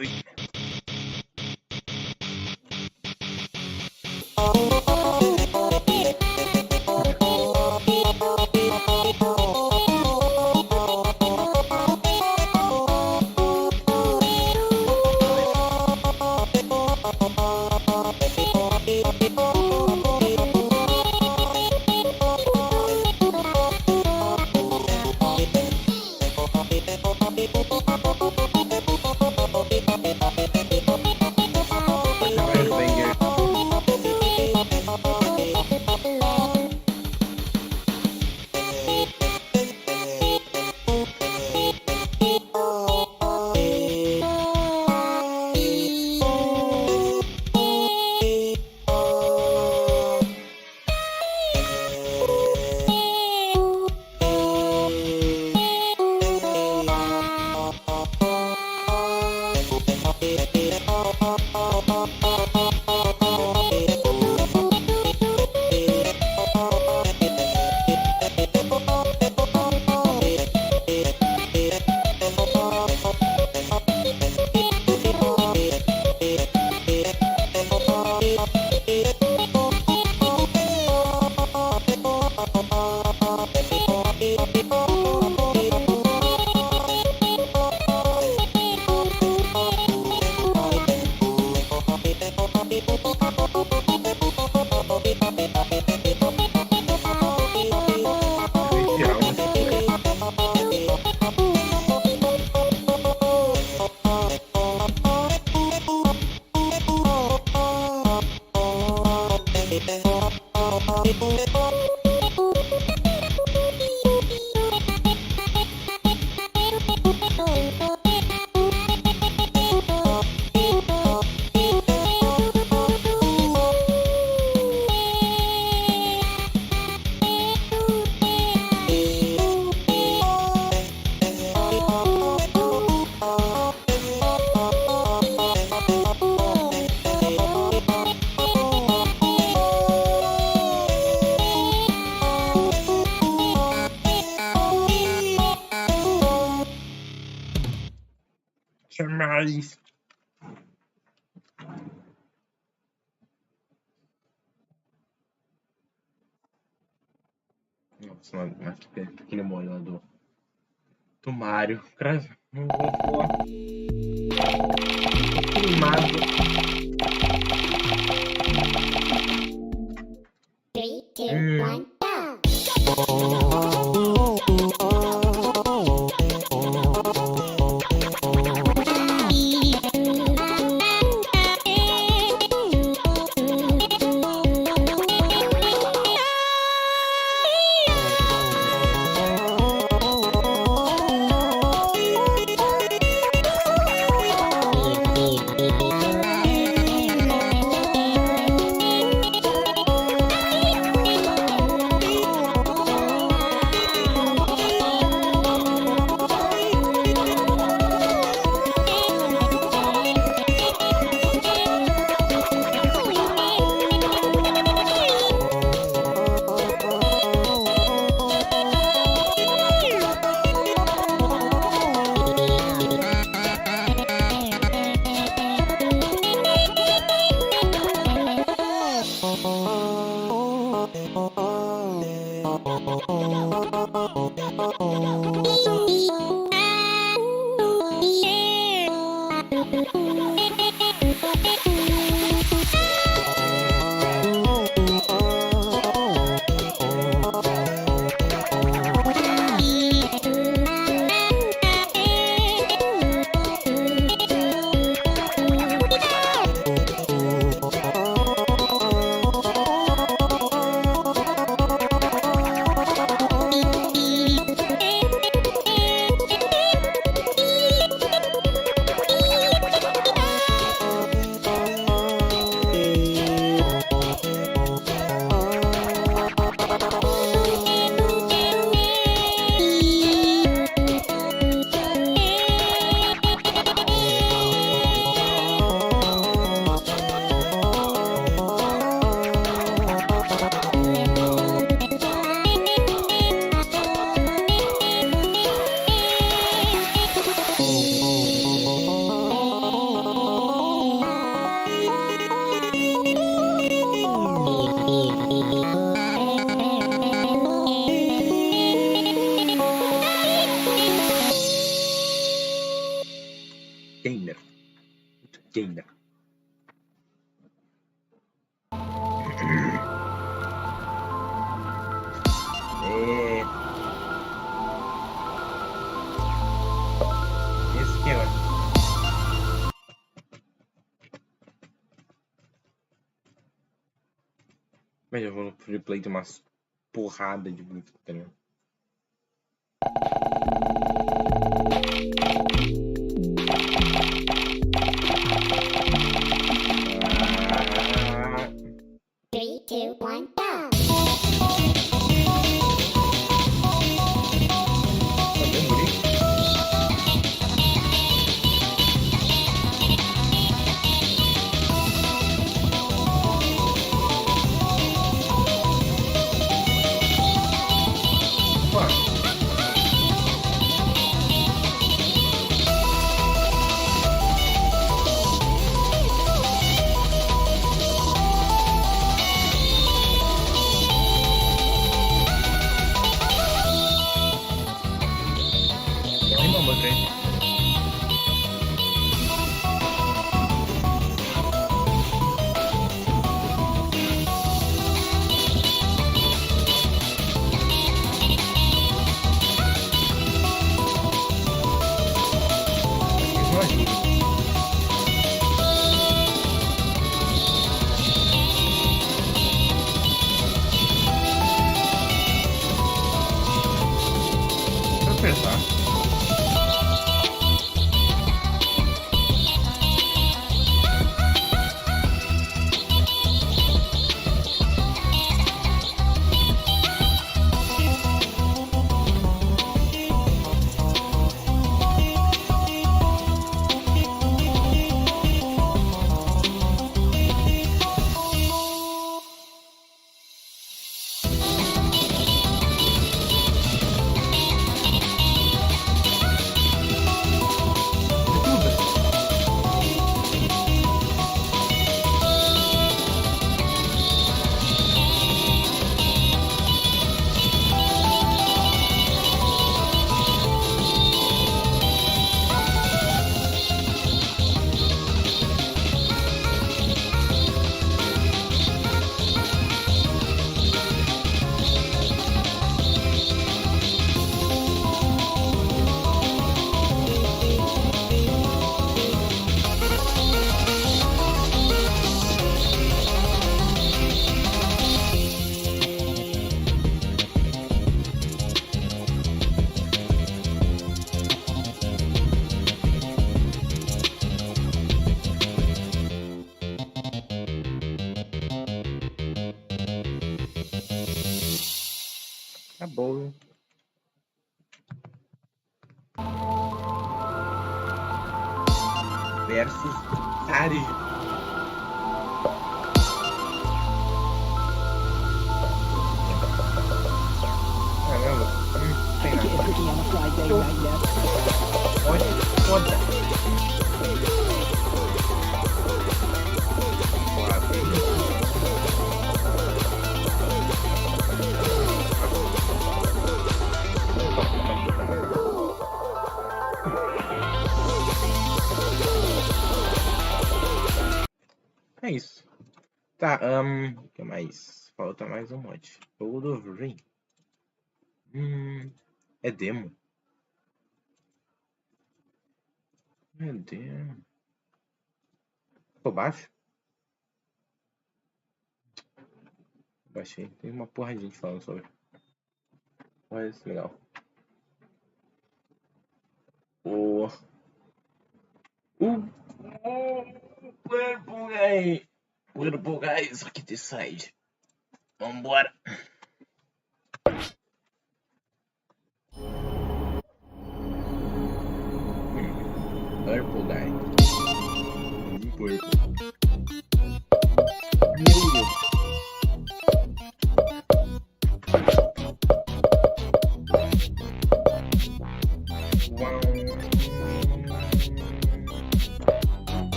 nariz. Nossa, mas que pequeno molhador. Do Mario. Não vou voar. Queimado. 3, 2, 1, go! Gamer. Muito gamer. Esse aqui, ó. Mas eu vou no free play de umas porrada de muito, tá ligado? Three, two, one, go! Tá bem bonito. Opa. Acabou. Versus Sari. Caramba, tem nada. Olha, foda. É isso. Tá, o que mais? Falta mais um mod. O do Ring. É demo? É demo. Ficou baixo? Baixei. Tem uma porra de gente falando sobre. Olha isso, legal. O Purple Guys aqui de side. Vambora. Purple Guy. Purple. Meu Deus.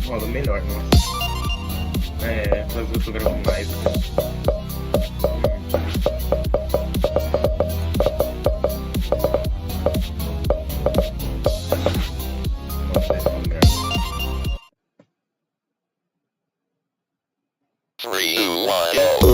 Rola melhor, nossa. É, fazer eu tô gravando mais. Nossa, esse é um grave. 3, 2, 1.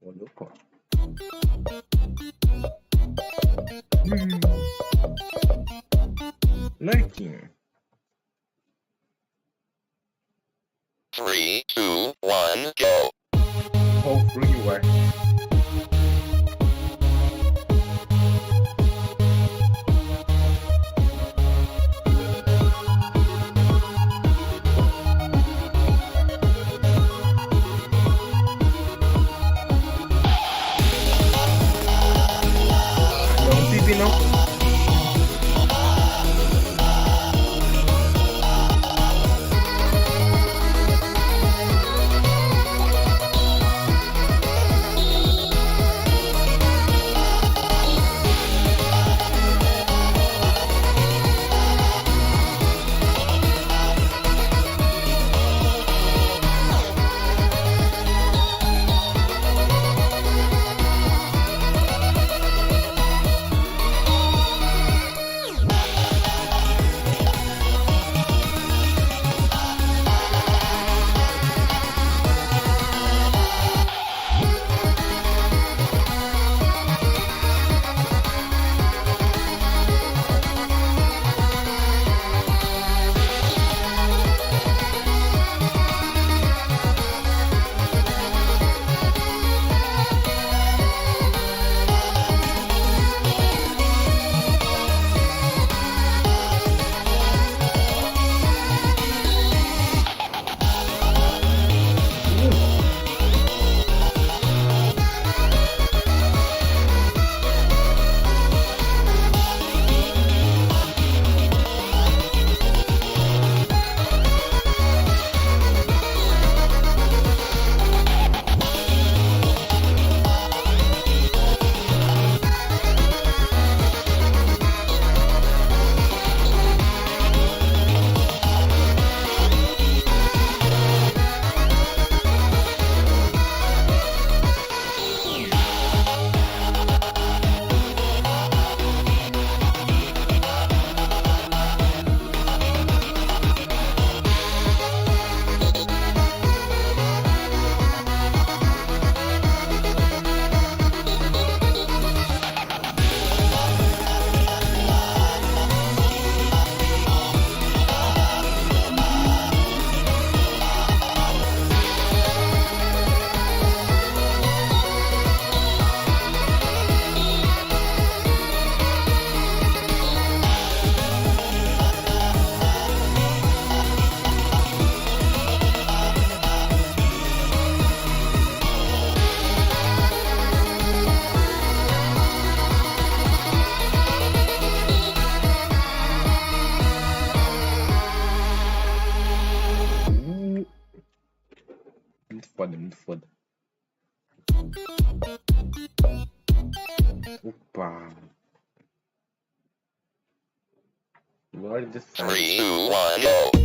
Olha o pó. Lurking. 3, 2, 1, go. How free you are. Não, pipi não. foda, muito foda. Opa. Lord de 3, 2, 1, go.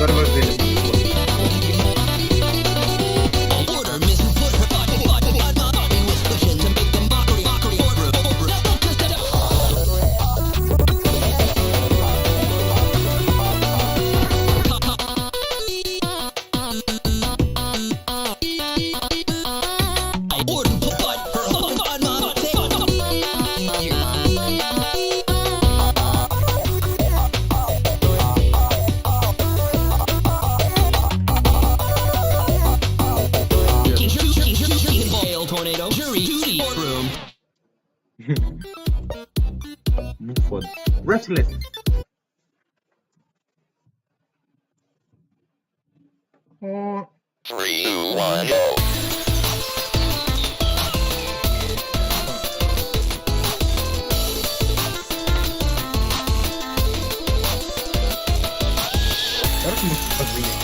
Agora vai ver. Muito foda. Restless. Oh. 3, 2, 1, go. Olha como que fazia isso.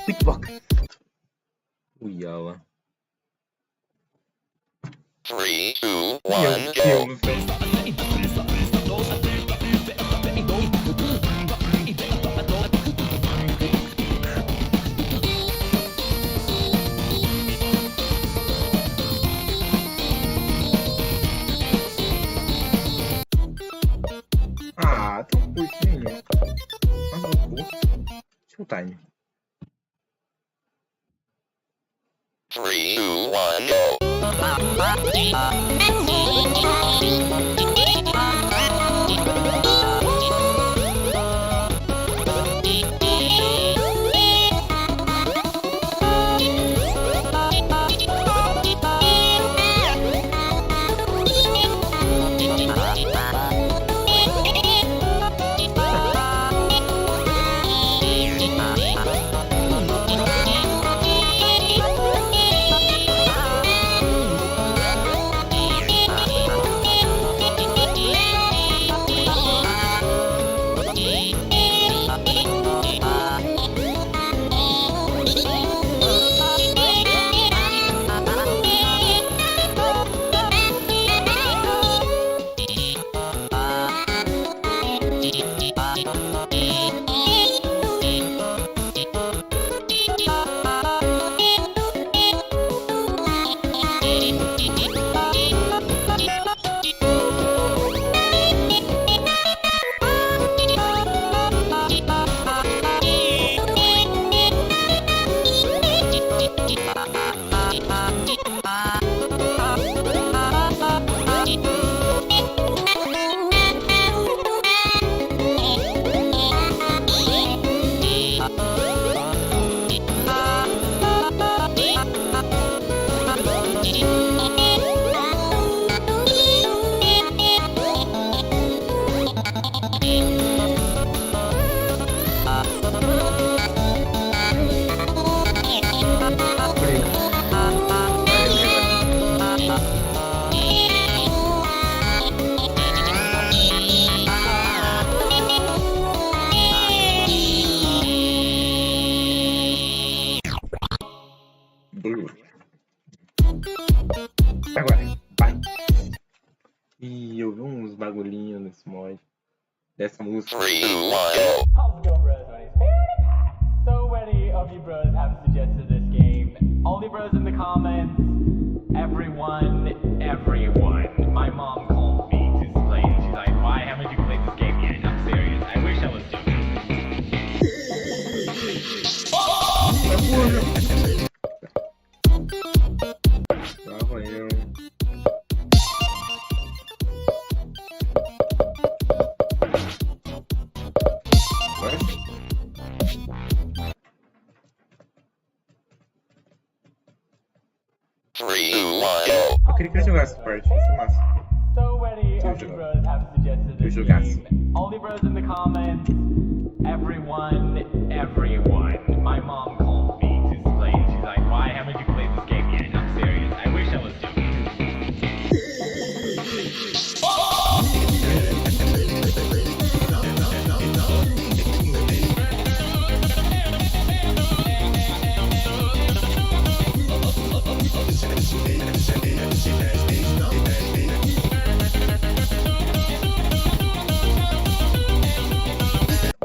Hitbox. Ui, ela. 3, 2, Meu 1, go. Deus. Ah, tão curtinho. Mas no cu. Deixa o time. 3, 2, 1, go. Agora, vai. Ih, eu vi uns bagulhinhos nesse mod. Dessa música. 3, 2, 1, go. How's it going, bros? My name's PewDiePie. So many of you bros have suggested this game. All the bros in the comments, everyone. My mom called me to play it. She's like, why haven't you played this game yet? I'm serious. I wish I was doing Lá vai eu. Vai. 3, 2, 1, go. Eu queria que eu jogasse essa parte. Isso é massa. So many of you bros have suggested this game. All the bros in the comments, everyone. My mom called me to play it. She's like, why haven't you played this game yet? I'm serious. I wish I was doing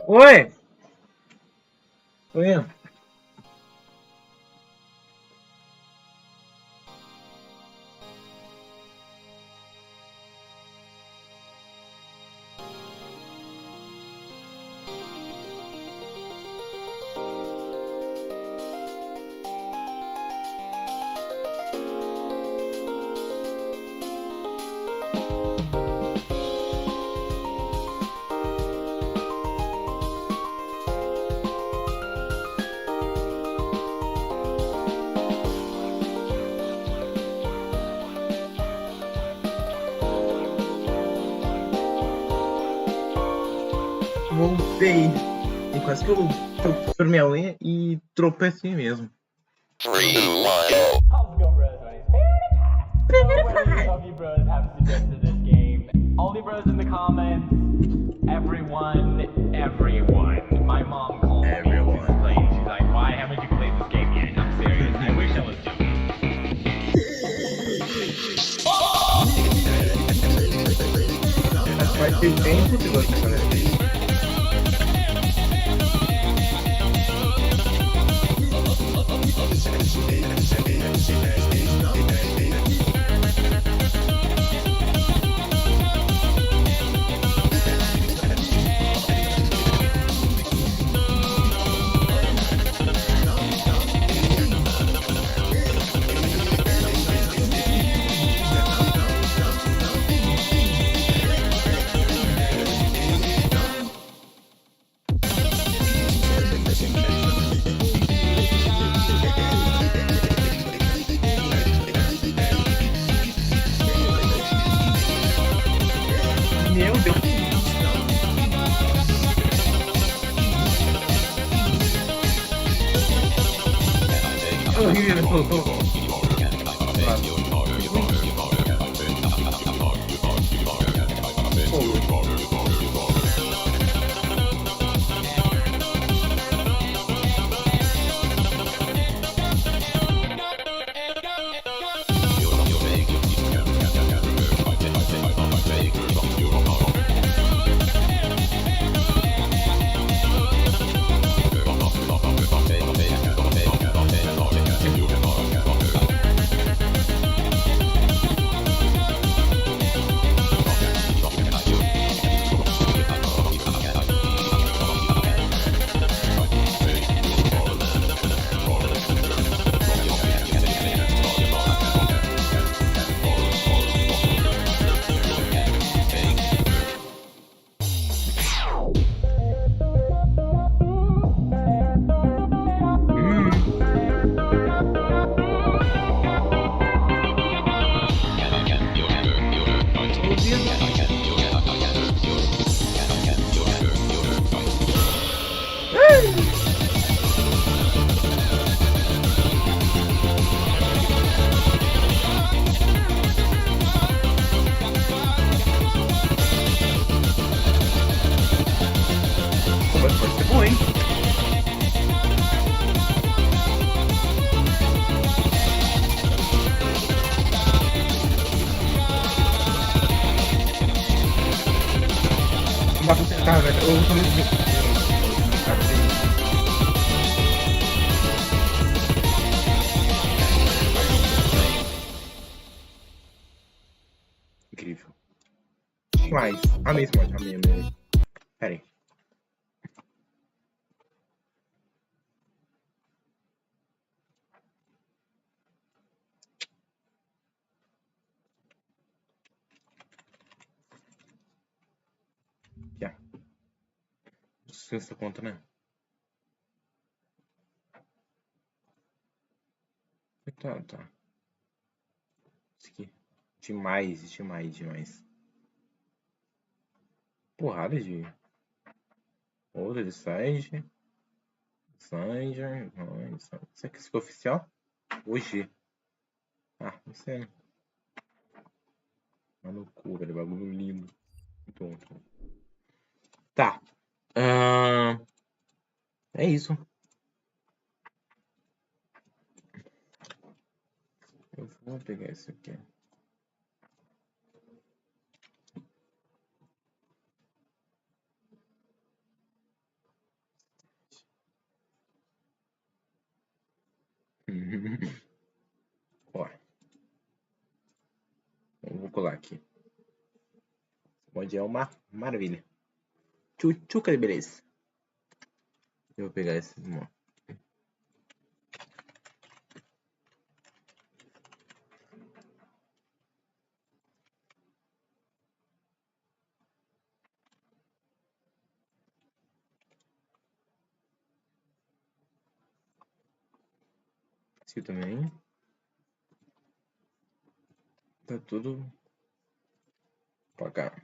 Oi! Oi! Voltei. E quase que eu formei a unha e tropecei mesmo. 3, 2, 1, go. How's it going, bros? My name's PewDiePie. So many of you bros have suggested this game. All the bros in the comments, everyone. My mom called me to play it. She's like, why haven't you played É impossível você fazer isso. Meu Deus. Horrível, soltou. Pode ser bom, hein? Não dá pra acertar, velho. Eu tô muito bem. Incrível. Mas, amei esse mod, amei. Pera aí. Já. Essa conta, né? Tá. Isso aqui. Demais. Porrada de... Outra de Sage. Sanger. Isso aqui ficou oficial? Hoje. Ah, não sei, né? Tá no cu, velho. Bagulho lindo. Muito bom. Tá. É isso. Eu vou pegar isso aqui. Ó. Eu vou colar aqui. Pode é uma maravilha. Tchuca de beleza. Eu vou pegar esse. Esse também. Tá tudo pra cá.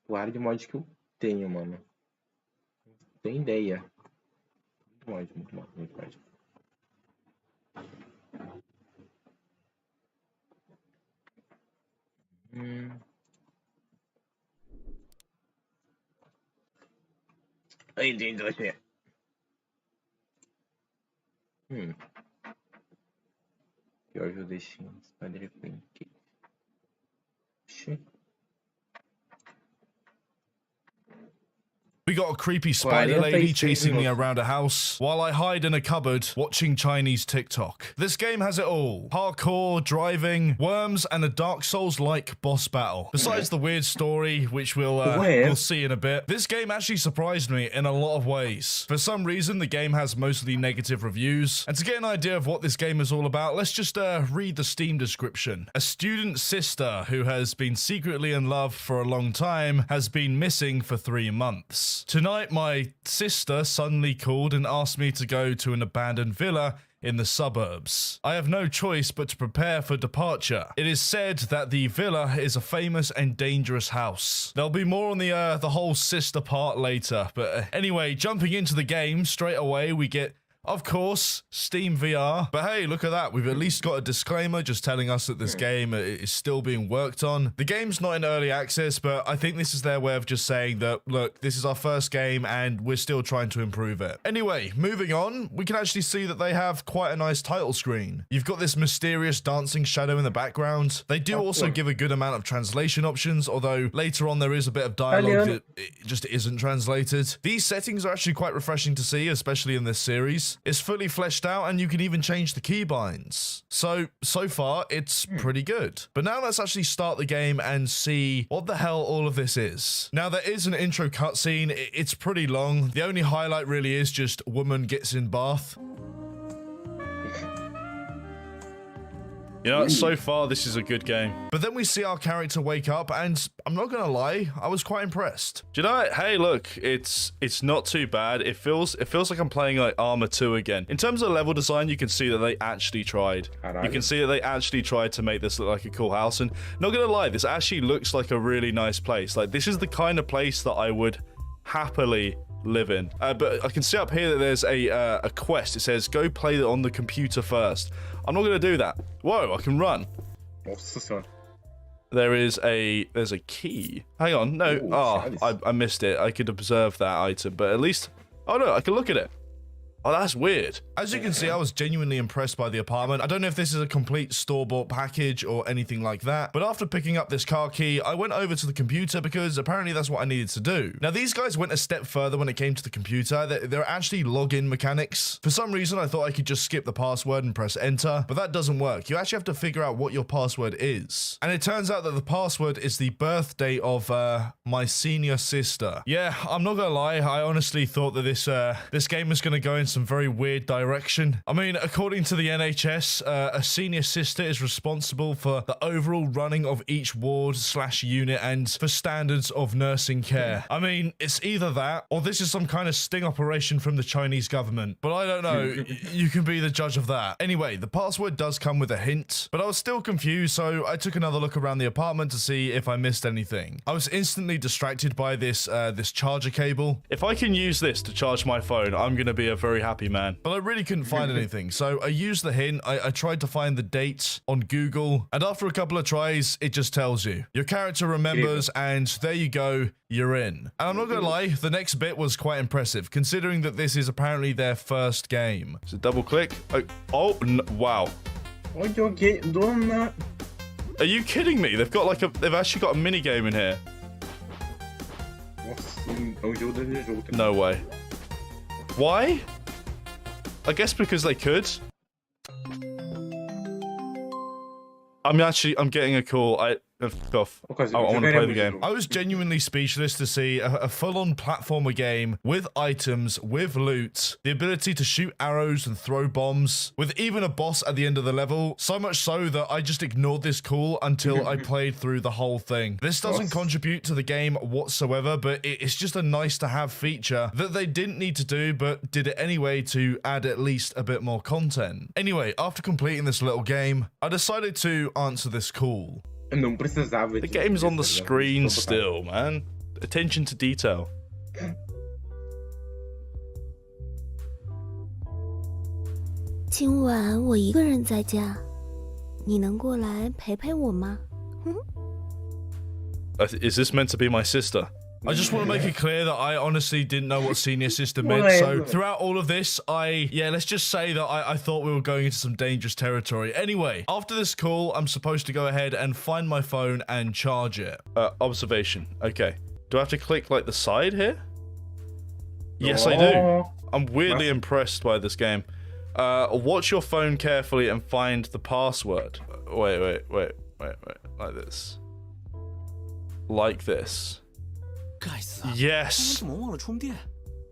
O ar de mod que eu tenho, mano. Tem ideia. Muito mod. Aí dentro você. bichinhos. Padre Quinquê. Oxi. We got a creepy spider lady chasing me around a house while I hide in a cupboard watching Chinese TikTok. This game has it all. Parkour, driving, worms, and a Dark Souls-like boss battle. Besides the weird story, which we'll see in a bit, this game actually surprised me in a lot of ways. For some reason, the game has mostly negative reviews. And to get an idea of what this game is all about, let's just read the Steam description. A student sister who has been secretly in love for a long time has been missing for 3 months. Tonight, my sister suddenly called and asked me to go to an abandoned villa in the suburbs. I have no choice but to prepare for departure. It is said that the villa is a famous and dangerous house. There'll be more on the whole sister part later, but anyway, jumping into the game, straight away we get, of course, Steam VR. But hey, look at that. We've at least got a disclaimer just telling us that this game is still being worked on. The game's not in early access, but I think this is their way of just saying that, look, this is our first game and we're still trying to improve it. Anyway, moving on, we can actually see that they have quite a nice title screen. You've got this mysterious dancing shadow in the background. They do also give a good amount of translation options, although later on there is a bit of dialogue that it just isn't translated. These settings are actually quite refreshing to see, especially in this series. It's fully fleshed out and you can even change the keybinds. So far, it's pretty good. But now let's actually start the game and see what the hell all of this is. Now, there is an intro cutscene. It's pretty long. The only highlight really is just woman gets in bath. You know, so far, this is a good game. But then we see our character wake up, and I'm not gonna lie, I was quite impressed. Do you know what? Hey, look, it's not too bad. It feels like I'm playing like Armor 2 again. In terms of level design, you can see that they actually tried. You can see that they actually tried to make this look like a cool house, and not gonna lie, this actually looks like a really nice place. Like, this is the kind of place that I would happily live in. But I can see up here that there's a quest. It says, go play it on the computer first. I'm not going to do that. Whoa, I can run. There's a key. Hang on, no. I missed it. I could observe that item, but at least, oh no, I can look at it. Oh, that's weird. As you can see, I was genuinely impressed by the apartment. I don't know if this is a complete store-bought package or anything like that, but after picking up this car key, I went over to the computer because apparently that's what I needed to do. Now, these guys went a step further when it came to the computer. There are actually login mechanics. For some reason, I thought I could just skip the password and press enter, but that doesn't work. You actually have to figure out what your password is. And it turns out that the password is the birthday of my senior sister. Yeah, I'm not gonna lie, I honestly thought that this game was gonna go in some very weird direction. I mean, according to the NHS, a senior sister is responsible for the overall running of each ward/unit and for standards of nursing care. I mean, it's either that or this is some kind of sting operation from the Chinese government, but I don't know. You can be the judge of that. Anyway, the password does come with a hint, but I was still confused, so I took another look around the apartment to see if I missed anything. I was instantly distracted by this charger cable. If I can use this to charge my phone, I'm gonna be a very happy man. But I really couldn't find anything, so I used the hint. I tried to find the date on Google, and after a couple of tries, it just tells you. Your character remembers, and there you go, you're in. And I'm not gonna lie, the next bit was quite impressive, considering that this is apparently their first game. So double click. Wow. Are you kidding me? They've actually got a mini game in here. No way. Why? I guess because they could. I'm getting a call. I want to play the game. I was genuinely speechless to see a full-on platformer game with items, with loot, the ability to shoot arrows and throw bombs, with even a boss at the end of the level. So much so that I just ignored this call until I played through the whole thing. This doesn't contribute to the game whatsoever, but it's just a nice-to-have feature that they didn't need to do, but did it anyway to add at least a bit more content. Anyway, after completing this little game, I decided to answer this call. The game's on the screen still, man. Attention to detail. 今晚我一个人在家，你能过来陪陪我吗？ Is this meant to be my sister? I just want to make it clear that I honestly didn't know what senior sister meant. So throughout all of this, let's just say that I thought we were going into some dangerous territory. Anyway, after this call, I'm supposed to go ahead and find my phone and charge it. Observation. Okay. Do I have to click like the side here? Yes, I do. I'm weirdly impressed by this game. Watch your phone carefully and find the password. Wait. Like this. Like this. Yes.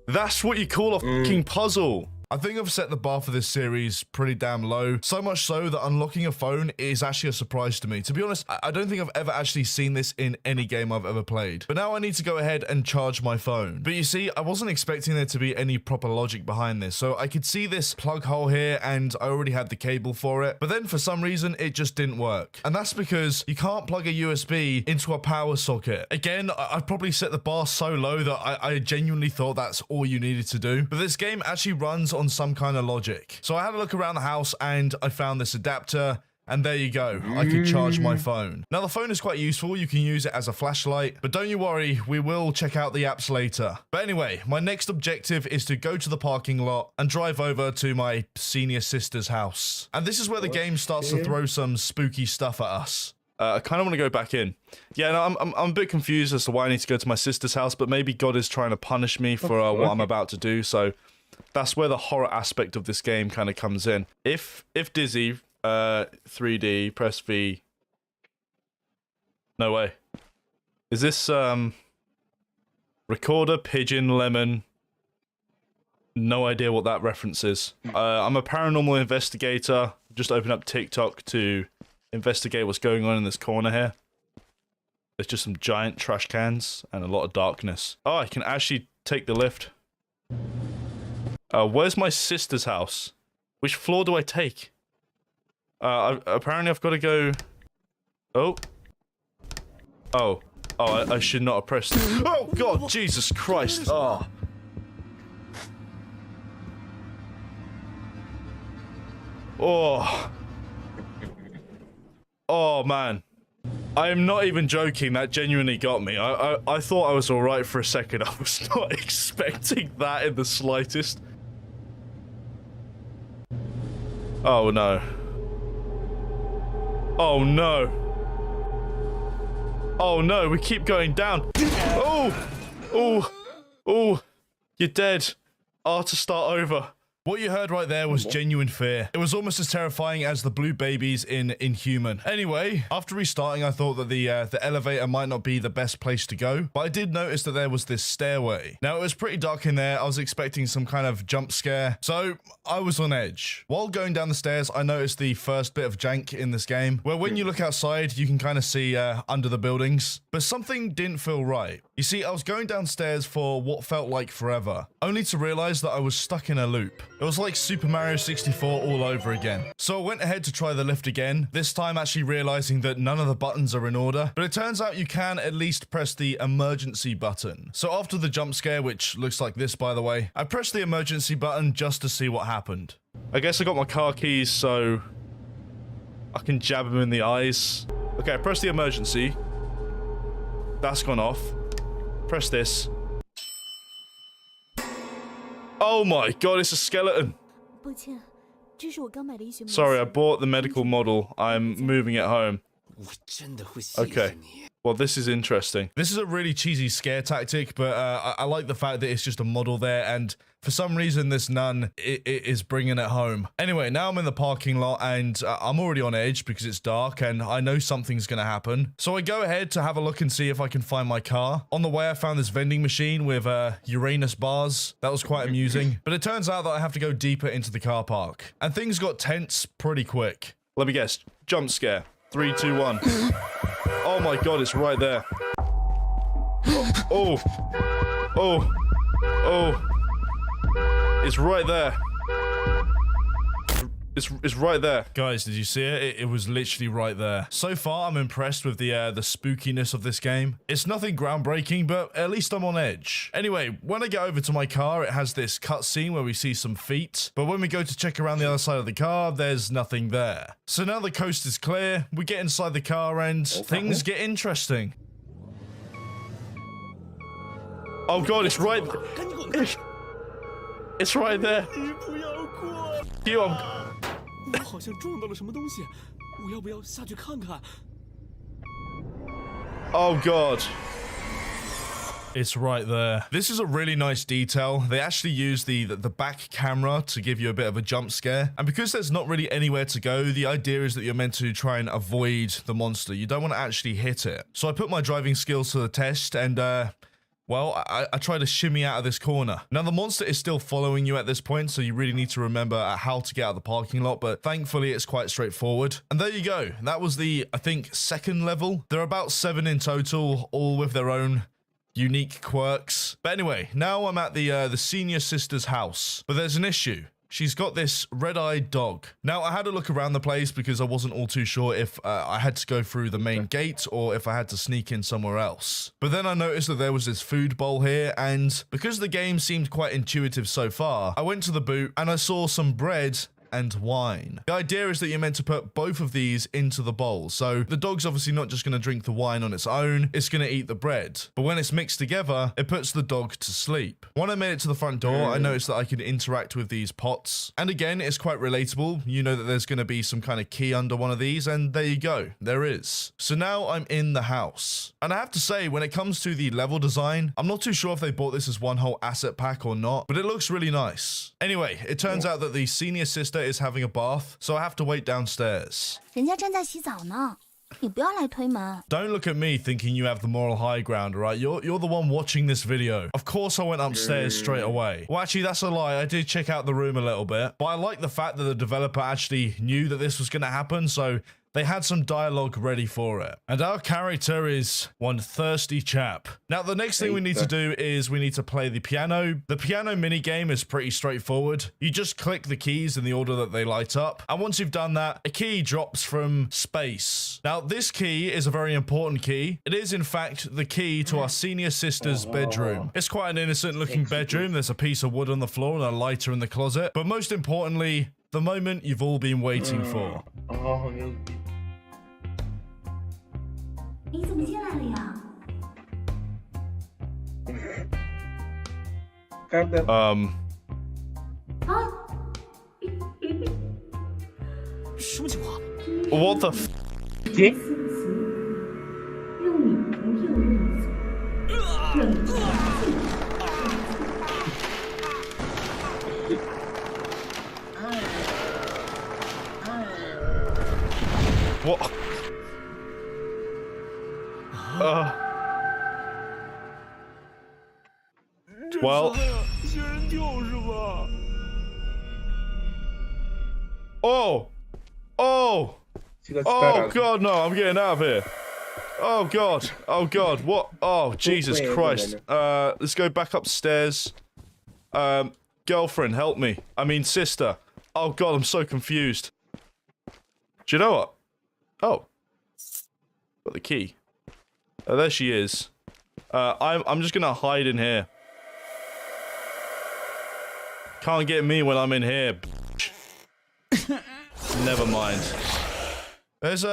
That's what you call a fucking puzzle. I think I've set the bar for this series pretty damn low, so much so that unlocking a phone is actually a surprise to me. To be honest, I don't think I've ever actually seen this in any game I've ever played. But now I need to go ahead and charge my phone. But you see, I wasn't expecting there to be any proper logic behind this, so I could see this plug hole here and I already had the cable for it, but then for some reason it just didn't work. And that's because you can't plug a USB into a power socket. Again, I've probably set the bar so low that I genuinely thought that's all you needed to do. But this game actually runs on some kind of logic. So I had a look around the house and I found this adapter, and there you go. I could charge my phone. Now the phone is quite useful. You can use it as a flashlight, but don't you worry, we will check out the apps later. But anyway, my next objective is to go to the parking lot and drive over to my senior sister's house. And this is where the game starts to throw some spooky stuff at us. I kind of want to go back in. Yeah, no, I'm a bit confused as to why I need to go to my sister's house, but maybe God is trying to punish me for what I'm about to do, so that's where the horror aspect of this game kind of comes in. If Dizzy, 3D, press V. No way. Is this, recorder, pigeon, lemon? No idea what that reference is. I'm a paranormal investigator. Just open up TikTok to investigate what's going on in this corner here. There's just some giant trash cans and a lot of darkness. Oh, I can actually take the lift. Where's my sister's house? Which floor do I take? Apparently I've got to go... Oh, I should not have pressed... Oh, God, Jesus Christ. Oh. Oh, man. I am not even joking, that genuinely got me. I thought I was alright for a second. I was not expecting that in the slightest. Oh no. Oh no. Oh no, we keep going down. Oh, you're dead. To start over. What you heard right there was genuine fear. It was almost as terrifying as the blue babies in Inhuman. Anyway, after restarting, I thought that the elevator might not be the best place to go, but I did notice that there was this stairway. Now, it was pretty dark in there. I was expecting some kind of jump scare, so I was on edge. While going down the stairs, I noticed the first bit of jank in this game, where when you look outside, you can kind of see under the buildings, but something didn't feel right. You see, I was going downstairs for what felt like forever, only to realize that I was stuck in a loop. It was like Super Mario 64 all over again. So I went ahead to try the lift again, this time actually realizing that none of the buttons are in order, but it turns out you can at least press the emergency button. So after the jump scare, which looks like this by the way, I pressed the emergency button just to see what happened. I guess I got my car keys so I can jab him in the eyes. Okay, I pressed the emergency. That's gone off. Press this. Oh my god, it's a skeleton. Sorry, I bought the medical model. I'm moving it home. Okay. Well, this is interesting. This is a really cheesy scare tactic, but I like the fact that it's just a model there, and for some reason this nun is bringing it home. Anyway, now I'm in the parking lot, and I'm already on edge because it's dark, and I know something's gonna happen. So I go ahead to have a look and see if I can find my car. On the way, I found this vending machine with Uranus bars. That was quite amusing, but it turns out that I have to go deeper into the car park, and things got tense pretty quick. Let me guess. Jump scare. 3, 2, 1. Oh my god, it's right there. Oh. It's right there. It's right there. Guys, did you see it? It was literally right there. So far, I'm impressed with the spookiness of this game. It's nothing groundbreaking, but at least I'm on edge. Anyway, when I get over to my car, it has this cutscene where we see some feet. But when we go to check around the other side of the car, there's nothing there. So now the coast is clear, we get inside the car and things get interesting. Oh god, it's right. It's right there. You, I'm... 我好像撞到了什么东西，我要不要下去看看？ Oh god. It's right there. This is a really nice detail. They actually use the back camera to give you a bit of a jump scare. And because there's not really anywhere to go, the idea is that you're meant to try and avoid the monster. You don't want to actually hit it. So I put my driving skills to the test and, well, I try to shimmy out of this corner. Now, the monster is still following you at this point, so you really need to remember how to get out of the parking lot, but thankfully, it's quite straightforward. And there you go. That was the, I think, second level. There are about 7 in total, all with their own unique quirks. But anyway, now I'm at the senior sister's house, but there's an issue. She's got this red-eyed dog. Now, I had to look around the place because I wasn't all too sure if I had to go through the main gate or if I had to sneak in somewhere else. But then I noticed that there was this food bowl here, and because the game seemed quite intuitive so far, I went to the boot and I saw some bread and wine. The idea is that you're meant to put both of these into the bowl. So the dog's obviously not just going to drink the wine on its own, it's going to eat the bread. But when it's mixed together, it puts the dog to sleep. When I made it to the front door, I noticed that I could interact with these pots. And again, it's quite relatable. You know that there's going to be some kind of key under one of these, and there you go. There is. So now I'm in the house. And I have to say, when it comes to the level design, I'm not too sure if they bought this as one whole asset pack or not, but it looks really nice. Anyway, it turns out that the senior sister is having a bath, so I have to wait downstairs. 人家正在洗澡呢，你不要来推门。 Don't look at me thinking you have the moral high ground, right? You're the one watching this video. Of course I went upstairs straight away. Well, actually, that's a lie. I did check out the room a little bit, but I like the fact that the developer actually knew that this was going to happen, so they had some dialogue ready for it. And our character is one thirsty chap. Now, the next thing we need to do is we need to play the piano. The piano minigame is pretty straightforward. You just click the keys in the order that they light up. And once you've done that, a key drops from space. Now, this key is a very important key. It is, in fact, the key to our senior sister's bedroom. It's quite an innocent looking bedroom. There's a piece of wood on the floor and a lighter in the closet. But most importantly, the moment you've all been waiting for. Oh, meu Deus. 你怎么进来了呀？ Cada... 什么情况？ What the f... Que? 用你不用入座，忍住。 What? Well. 仙人跳是吧？ Oh! Oh! Oh god, no, I'm getting out of here. Oh god, oh god, what? Oh, Jesus Christ. Let's go back upstairs. Girlfriend, help me. I mean, sister. Oh god, I'm so confused. Do you know what? Oh. Got the key. Oh, there she is. I'm just gonna hide in here. Can't get me when I'm in here. Never mind. There's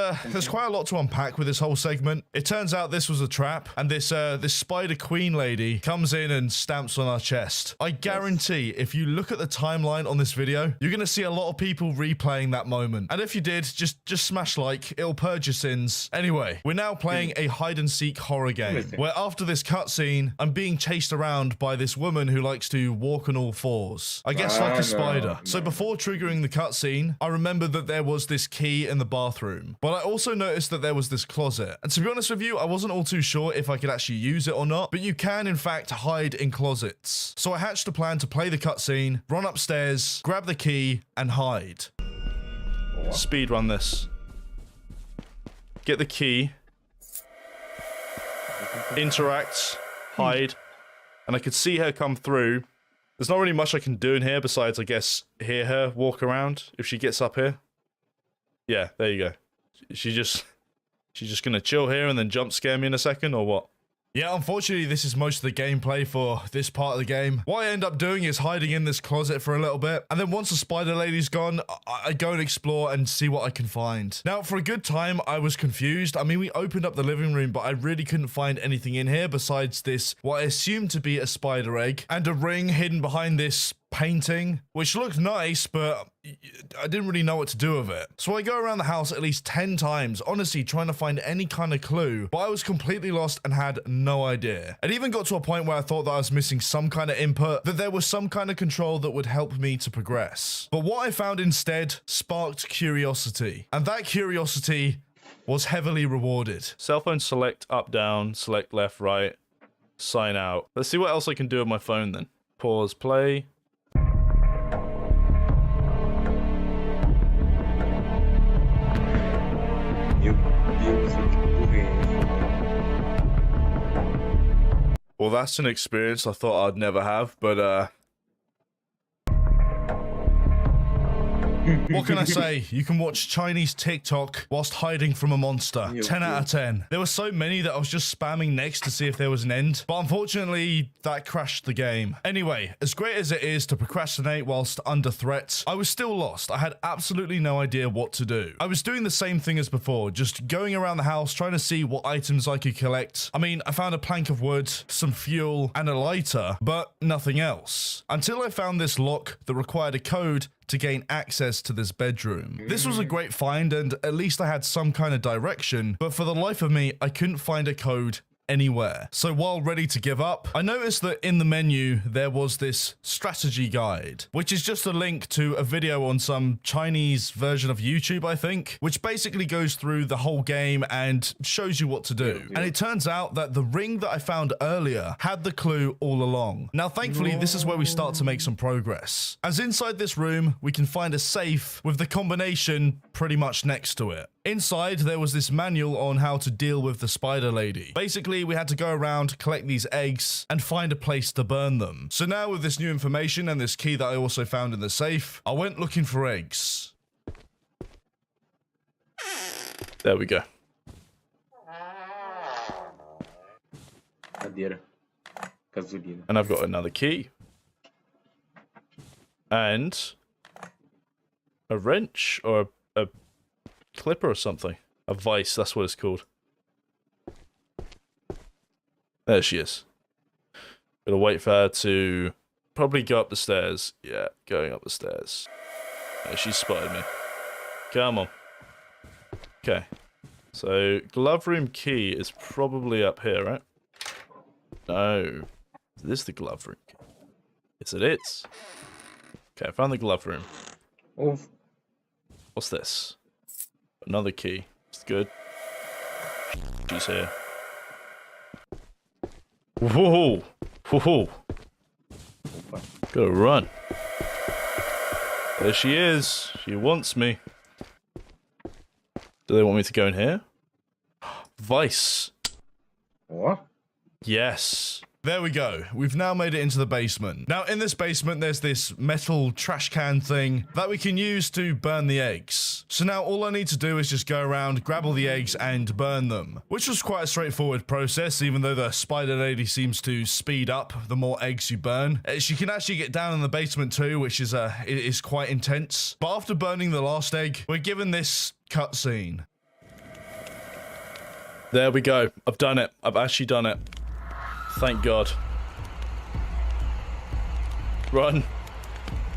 quite a lot to unpack with this whole segment. It turns out this was a trap, and this Spider Queen lady comes in and stamps on our chest. I guarantee if you look at the timeline on this video, you're gonna see a lot of people replaying that moment. And if you did, just smash like, it'll purge your sins. Anyway, we're now playing a hide and seek horror game, where after this cutscene, I'm being chased around by this woman who likes to walk on all fours. I guess like a spider. So before triggering the cutscene, I remembered that there was this key in the bathroom. But I also noticed that there was this closet. And to be honest with you, I wasn't all too sure if I could actually use it or not, but you can in fact hide in closets. So I hatched a plan to play the cutscene, run upstairs, grab the key, and hide. Speed run this. Get the key. Interact. Hide. And I could see her come through. There's not really much I can do in here besides, I guess, hear her walk around if she gets up here. Yeah, there you go. She's just gonna chill here and then jump scare me in a second, or what? Yeah, unfortunately, this is most of the gameplay for this part of the game. What I end up doing is hiding in this closet for a little bit, and then once the spider lady's gone, I go and explore and see what I can find. Now, for a good time, I was confused. I mean, we opened up the living room, but I really couldn't find anything in here besides this, what I assumed to be a spider egg, and a ring hidden behind this painting, which looked nice, but I didn't really know what to do with it. So I go around the house at least 10 times, honestly trying to find any kind of clue, but I was completely lost and had no idea. It even got to a point where I thought that I was missing some kind of input, that there was some kind of control that would help me to progress. But what I found instead sparked curiosity, and that curiosity was heavily rewarded. Cell phone select up, down, select left, right, sign out. Let's see what else I can do with my phone then. Pause, play. Well, that's an experience I thought I'd never have, but what can I say? You can watch Chinese TikTok whilst hiding from a monster. 10 out of 10. There were so many that I was just spamming next to see if there was an end, but unfortunately, that crashed the game. Anyway, as great as it is to procrastinate whilst under threat, I was still lost. I had absolutely no idea what to do. I was doing the same thing as before, just going around the house trying to see what items I could collect. I mean, I found a plank of wood, some fuel, and a lighter, but nothing else. Until I found this lock that required a code to gain access to this bedroom. This was a great find, and at least I had some kind of direction, but for the life of me, I couldn't find a code anywhere. So while ready to give up, I noticed that in the menu there was this strategy guide, which is just a link to a video on some Chinese version of YouTube, I think, which basically goes through the whole game and shows you what to do. And it turns out that the ring that I found earlier had the clue all along. Now, thankfully, this is where we start to make some progress, as inside this room we can find a safe with the combination pretty much next to it. Inside, there was this manual on how to deal with the spider lady. Basically, we had to go around, collect these eggs, and find a place to burn them. So now with this new information and this key that I also found in the safe, I went looking for eggs. There we go. Cadeira. Gasolina. And I've got another key. And a wrench or a clipper or something. A vice, that's what it's called. There she is. Gotta wait for her to probably go up the stairs. Yeah, going up the stairs. Yeah, she spotted me. Come on. Okay. So, glove room key is probably up here, right? No. Is this the glove room key? Yes, it is. Okay, I found the glove room. Oh. What's this? Another key. It's good. She's here. Whoa! Whoa! Gotta run. There she is. She wants me. Do they want me to go in here? Vice. What? Yes. There we go. We've now made it into the basement. Now, in this basement, there's this metal trash can thing that we can use to burn the eggs. So now all I need to do is just go around, grab all the eggs, and burn them. Which was quite a straightforward process, even though the spider lady seems to speed up the more eggs you burn. She can actually get down in the basement too, which is quite intense. But after burning the last egg, we're given this cutscene. There we go. I've done it. I've actually done it. Thank God. Run.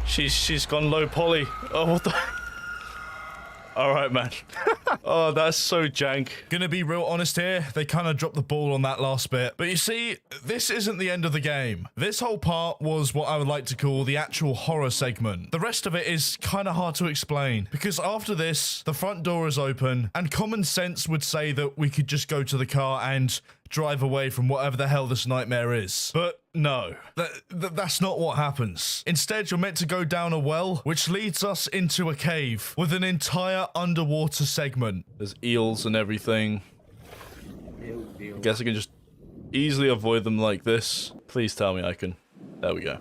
She's gone low poly. Oh, what the... Alright, man. Oh, that's so jank. Gonna be real honest here, they kind of dropped the ball on that last bit. But you see, this isn't the end of the game. This whole part was what I would like to call the actual horror segment. The rest of it is kind of hard to explain, because after this, the front door is open, and common sense would say that we could just go to the car and drive away from whatever the hell this nightmare is. But no, that's not what happens. Instead, you're meant to go down a well, which leads us into a cave with an entire underwater segment. There's eels and everything. I guess I can just easily avoid them like this. Please tell me I can. There we go.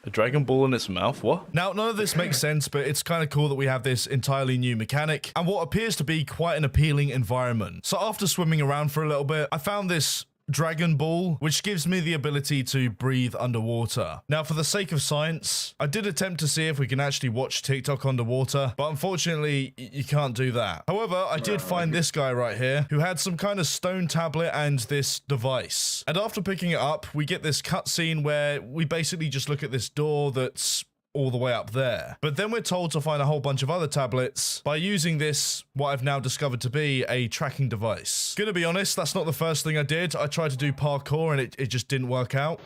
A Dragon Ball in its mouth? What? Now, none of this makes sense, but it's kind of cool that we have this entirely new mechanic and what appears to be quite an appealing environment. So after swimming around for a little bit, I found this Dragon Ball, which gives me the ability to breathe underwater. Now, for the sake of science, I did attempt to see if we can actually watch TikTok underwater, but unfortunately, you can't do that. However, I did find this guy right here who had some kind of stone tablet and this device. And after picking it up, we get this cutscene where we basically just look at this door that's all the way up there. But then we're told to find a whole bunch of other tablets by using this, what I've now discovered to be a tracking device. Gonna be honest, that's not the first thing I did. I tried to do parkour and it just didn't work out.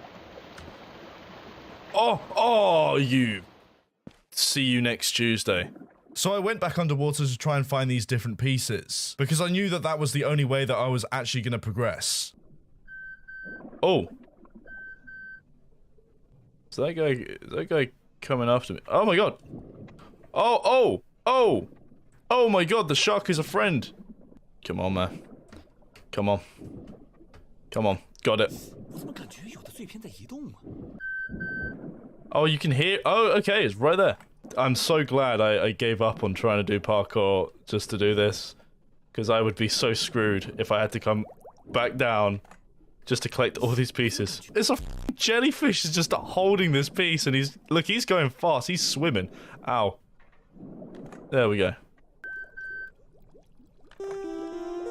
Oh, you. See you next Tuesday. So I went back underwater to try and find these different pieces, because I knew that that was the only way that I was actually gonna progress. Oh. Is that guy coming after me? Oh my god. Oh my god, the shark is a friend. Come on, man. Come on. Got it. Oh, you can hear. Oh, okay, it's right there. I'm so glad I gave up on trying to do parkour just to do this, because I would be so screwed if I had to come back down just to collect all these pieces. It's a jellyfish is just holding this piece, and he's going fast. He's swimming. Ow. There we go.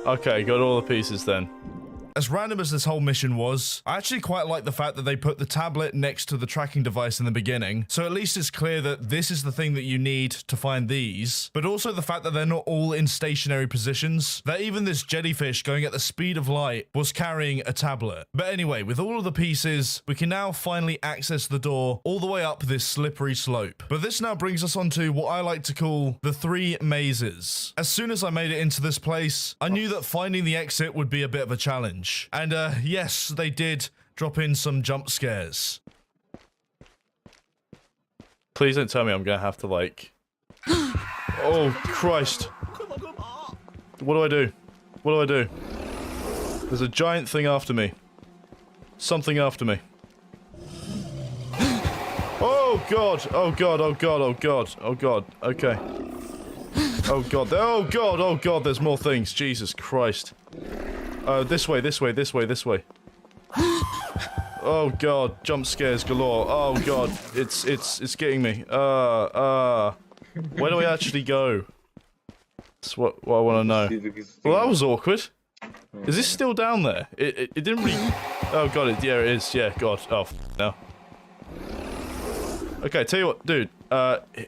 Okay, got all the pieces then. As random as this whole mission was, I actually quite like the fact that they put the tablet next to the tracking device in the beginning, so at least it's clear that this is the thing that you need to find these, but also the fact that they're not all in stationary positions, that even this jellyfish going at the speed of light was carrying a tablet. But anyway, with all of the pieces, we can now finally access the door all the way up this slippery slope. But this now brings us onto what I like to call the 3 mazes. As soon as I made it into this place, I knew that finding the exit would be a bit of a challenge. And yes, they did drop in some jump scares. Please don't tell me I'm gonna have to, like... Oh, Christ. What do I do? What do I do? There's a giant thing after me. Something after me. Oh, God. Oh, God. Oh, God. Oh, God. Oh, God. Okay. Oh, God. Oh, God. Oh, God. There's more things. Jesus Christ. This way, this way, this way, this way. Oh god, jump scares galore. Oh god, it's getting me. Where do we actually go? That's what I want to know. Well, that was awkward. Is this still down there? It didn't really... Oh god, yeah, it is. Yeah, god. Oh, no. Okay, tell you what, dude.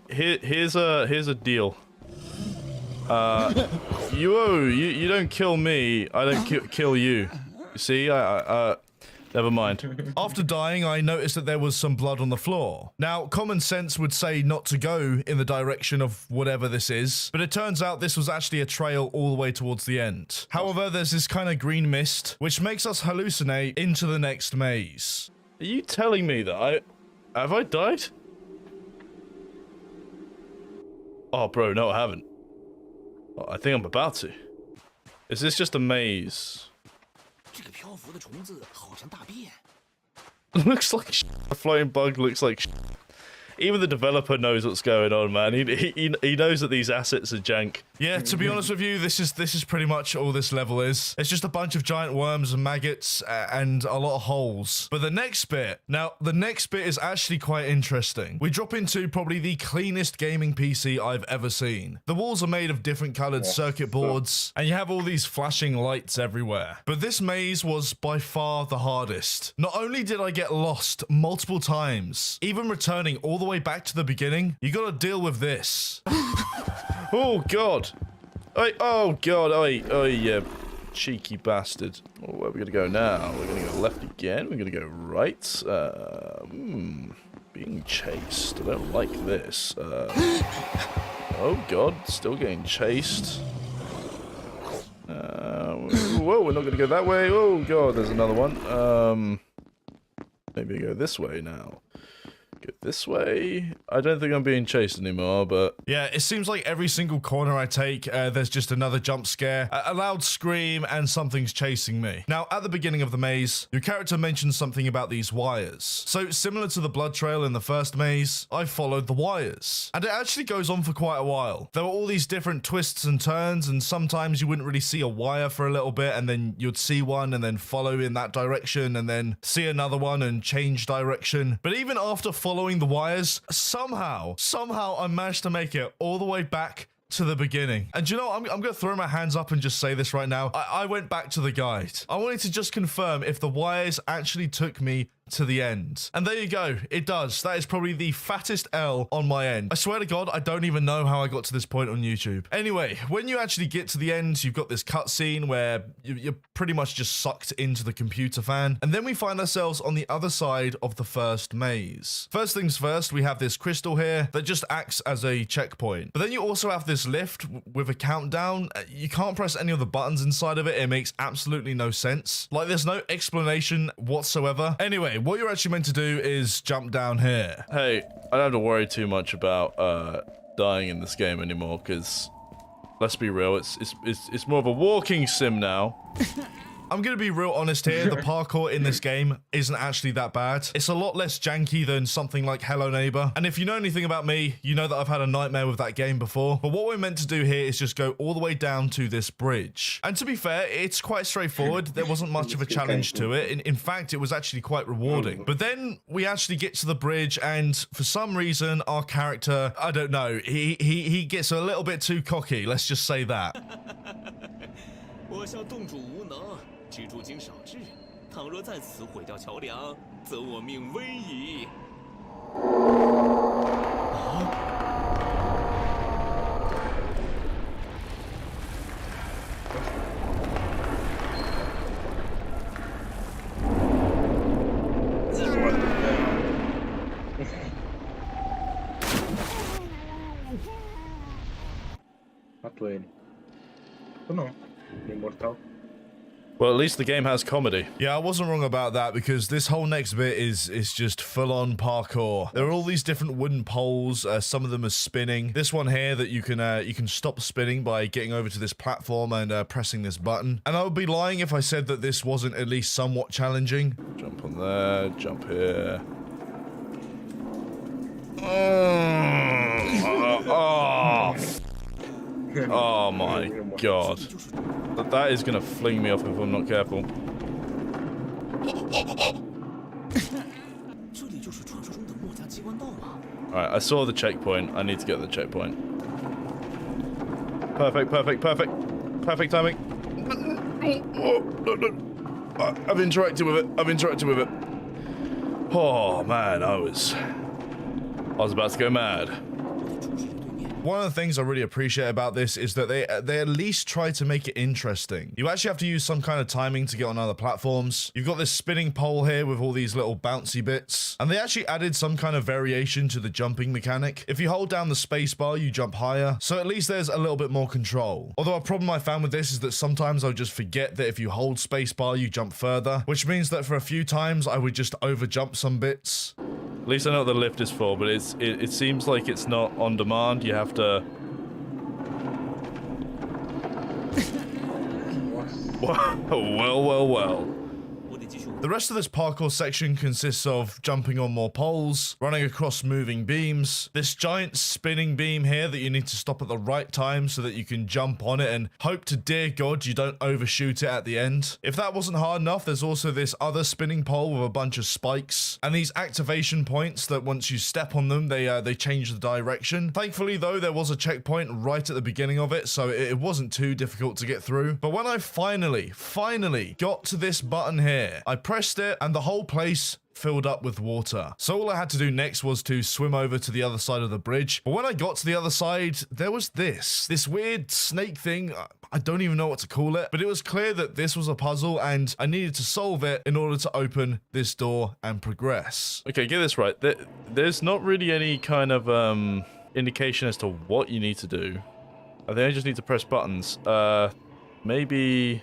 Here's a deal. You don't kill me, I don't kill you. See, never mind. After dying, I noticed that there was some blood on the floor. Now, common sense would say not to go in the direction of whatever this is, but it turns out this was actually a trail all the way towards the end. However, there's this kind of green mist, which makes us hallucinate into the next maze. Are you telling me that have I died? Oh, bro, no, I haven't. I think I'm about to. Is this just a maze? Looks like shit. A floating bug looks like shit. Even the developer knows what's going on, man. He knows that these assets are jank. Yeah, to be honest with you, this is pretty much all this level is. It's just a bunch of giant worms and maggots and a lot of holes. But the next bit is actually quite interesting. We drop into probably the cleanest gaming PC I've ever seen. The walls are made of different colored circuit boards, and you have all these flashing lights everywhere. But this maze was by far the hardest. Not only did I get lost multiple times, even returning all the way back to the beginning, you gotta deal with this. Oh god. Oh god. Oh yeah. Cheeky bastard. Oh, where are we gonna go now? We're gonna go left again. We're gonna go right. Being chased. I don't like this. Oh god. Still getting chased. Whoa, we're not gonna go that way. Oh god, there's another one. Maybe go this way now. Go this way. I don't think I'm being chased anymore, but... Yeah, it seems like every single corner I take, there's just another jump scare, a loud scream, and something's chasing me. Now, at the beginning of the maze, your character mentions something about these wires. So, similar to the blood trail in the first maze, I followed the wires. And it actually goes on for quite a while. There were all these different twists and turns, and sometimes you wouldn't really see a wire for a little bit, and then you'd see one and then follow in that direction, and then see another one and change direction. But even after following the wires, somehow I managed to make it all the way back to the beginning. And you know, I'm gonna throw my hands up and just say this right now. I went back to the guide. I wanted to just confirm if the wires actually took me to the end. And there you go, it does. That is probably the fattest L on my end. I swear to God, I don't even know how I got to this point on YouTube. Anyway, when you actually get to the end, you've got this cutscene where you're pretty much just sucked into the computer fan. And then we find ourselves on the other side of the first maze. First things first, we have this crystal here that just acts as a checkpoint. But then you also have this lift with a countdown. You can't press any of the buttons inside of it. It makes absolutely no sense. Like, there's no explanation whatsoever. Anyway, what you're actually meant to do is jump down here. Hey, I don't have to worry too much about dying in this game anymore, because let's be real, it's more of a walking sim now. I'm gonna be real honest here, the parkour in this game isn't actually that bad. It's a lot less janky than something like Hello Neighbor. And if you know anything about me, you know that I've had a nightmare with that game before. But what we're meant to do here is just go all the way down to this bridge. And to be fair, it's quite straightforward. There wasn't much of a challenge to it. In fact, it was actually quite rewarding. But then we actually get to the bridge, and for some reason, our character, I don't know, he gets a little bit too cocky. Let's just say that. 蜘蛛精少智，倘若在此毁掉桥梁，则我命危矣。Matou ele. Ou não? Ele é imortal. Well, at least the game has comedy. Yeah, I wasn't wrong about that, because this whole next bit is just full-on parkour. There are all these different wooden poles. Some of them are spinning. This one here that you can stop spinning by getting over to this platform and pressing this button. And I would be lying if I said that this wasn't at least somewhat challenging. Jump on there, jump here. Oh my God. That is gonna fling me off if I'm not careful. Alright, I saw the checkpoint. I need to get to the checkpoint. Perfect, perfect, perfect. Perfect timing. Oh, no. I've interacted with it. I've interacted with it. Oh man, I was about to go mad. One of the things I really appreciate about this is that they at least try to make it interesting. You actually have to use some kind of timing to get on other platforms. You've got this spinning pole here with all these little bouncy bits. And they actually added some kind of variation to the jumping mechanic. If you hold down the space bar, you jump higher. So at least there's a little bit more control. Although a problem I found with this is that sometimes I'll just forget that if you hold space bar, you jump further. Which means that for a few times, I would just over jump some bits. At least I know what the lift is for, but it seems like it's not on demand. You have to... Well. The rest of this parkour section consists of jumping on more poles, running across moving beams, this giant spinning beam here that you need to stop at the right time so that you can jump on it and hope to dear God you don't overshoot it at the end. If that wasn't hard enough, there's also this other spinning pole with a bunch of spikes and these activation points that once you step on them, they change the direction. Thankfully though, there was a checkpoint right at the beginning of it, so it wasn't too difficult to get through. But when I finally got to this button here, I pressed it and the whole place filled up with water. So all I had to do next was to swim over to the other side of the bridge. But when I got to the other side, there was this weird snake thing. I don't even know what to call it, but it was clear that this was a puzzle and I needed to solve it in order to open this door and progress. Okay, get this right. There's not really any kind of indication as to what you need to do. I think I just need to press buttons. Maybe...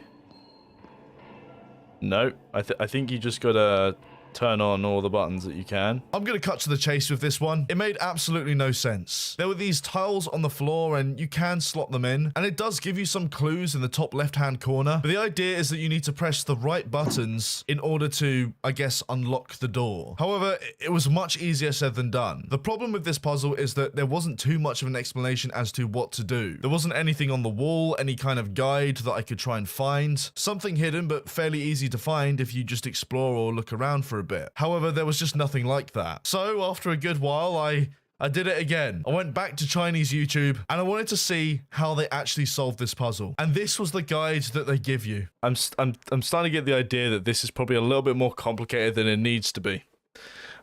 No, I think you just gotta turn on all the buttons that you can. I'm gonna cut to the chase with this one. It made absolutely no sense. There were these tiles on the floor and you can slot them in, and it does give you some clues in the top left-hand corner, but the idea is that you need to press the right buttons in order to, I guess, unlock the door. However, it was much easier said than done. The problem with this puzzle is that there wasn't too much of an explanation as to what to do. There wasn't anything on the wall, any kind of guide that I could try and find. Something hidden, but fairly easy to find if you just explore or look around for a bit. However, there was just nothing like that. So after a good while, I did it again. I went back to Chinese YouTube and I wanted to see how they actually solved this puzzle. And this was the guide that they give you. I'm starting to get the idea that this is probably a little bit more complicated than it needs to be.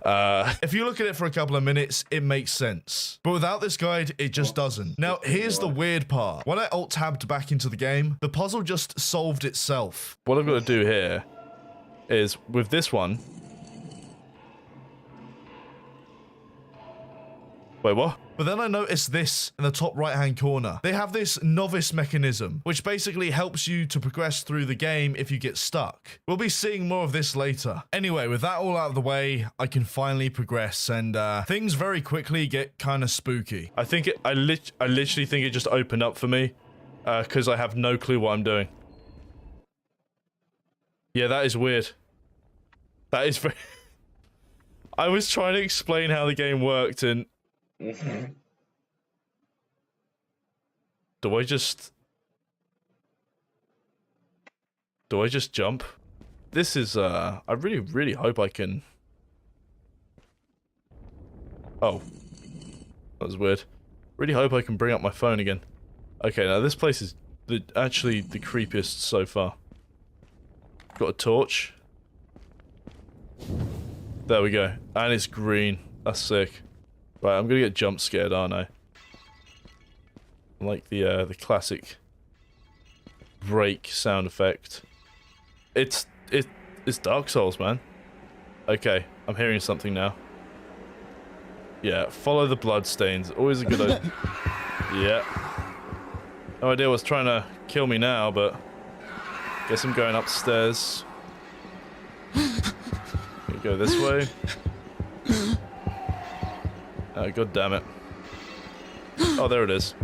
If you look at it for a couple of minutes, it makes sense. But without this guide, it just doesn't. Now, here's the weird part. When I alt-tabbed back into the game, the puzzle just solved itself. What I've got to do here is, with this one... Wait, what? But then I noticed this in the top right-hand corner. They have this novice mechanism, which basically helps you to progress through the game if you get stuck. We'll be seeing more of this later. Anyway, with that all out of the way, I can finally progress, and things very quickly get kind of spooky. I think I literally think it just opened up for me, because I have no clue what I'm doing. Yeah, that is weird. That is very... I was trying to explain how the game worked, and... Do I just jump? This is, I really hope I can... Oh. That was weird. Really hope I can bring up my phone again. Okay, now this place is actually the creepiest so far. Got a torch. There we go. And it's green. That's sick. Right, I'm gonna get jump scared, aren't I? Like the classic break sound effect. It's Dark Souls, man. Okay, I'm hearing something now. Yeah, follow the blood stains. Always a good idea. Yeah. No idea what's trying to kill me now, but guess I'm going upstairs. Go this way. Oh, god damn it. Oh, there it is.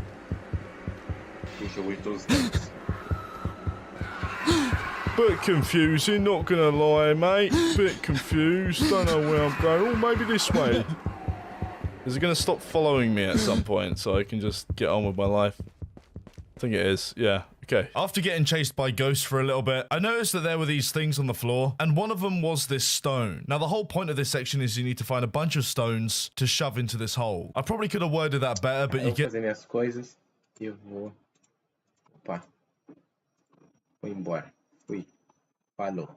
Bit confusing, not gonna lie, mate. Bit confused, don't know where I'm going. Oh, maybe this way. Is it gonna stop following me at some point so I can just get on with my life? I think it is, yeah. Okay. After getting chased by ghosts for a little bit, I noticed that there were these things on the floor, and one of them was this stone. Now, the whole point of this section is you need to find a bunch of stones to shove into this hole. I probably could have worded that better, but you get... fazer minhas coisas e eu vou... Opa. Vou embora. Fui. Falou.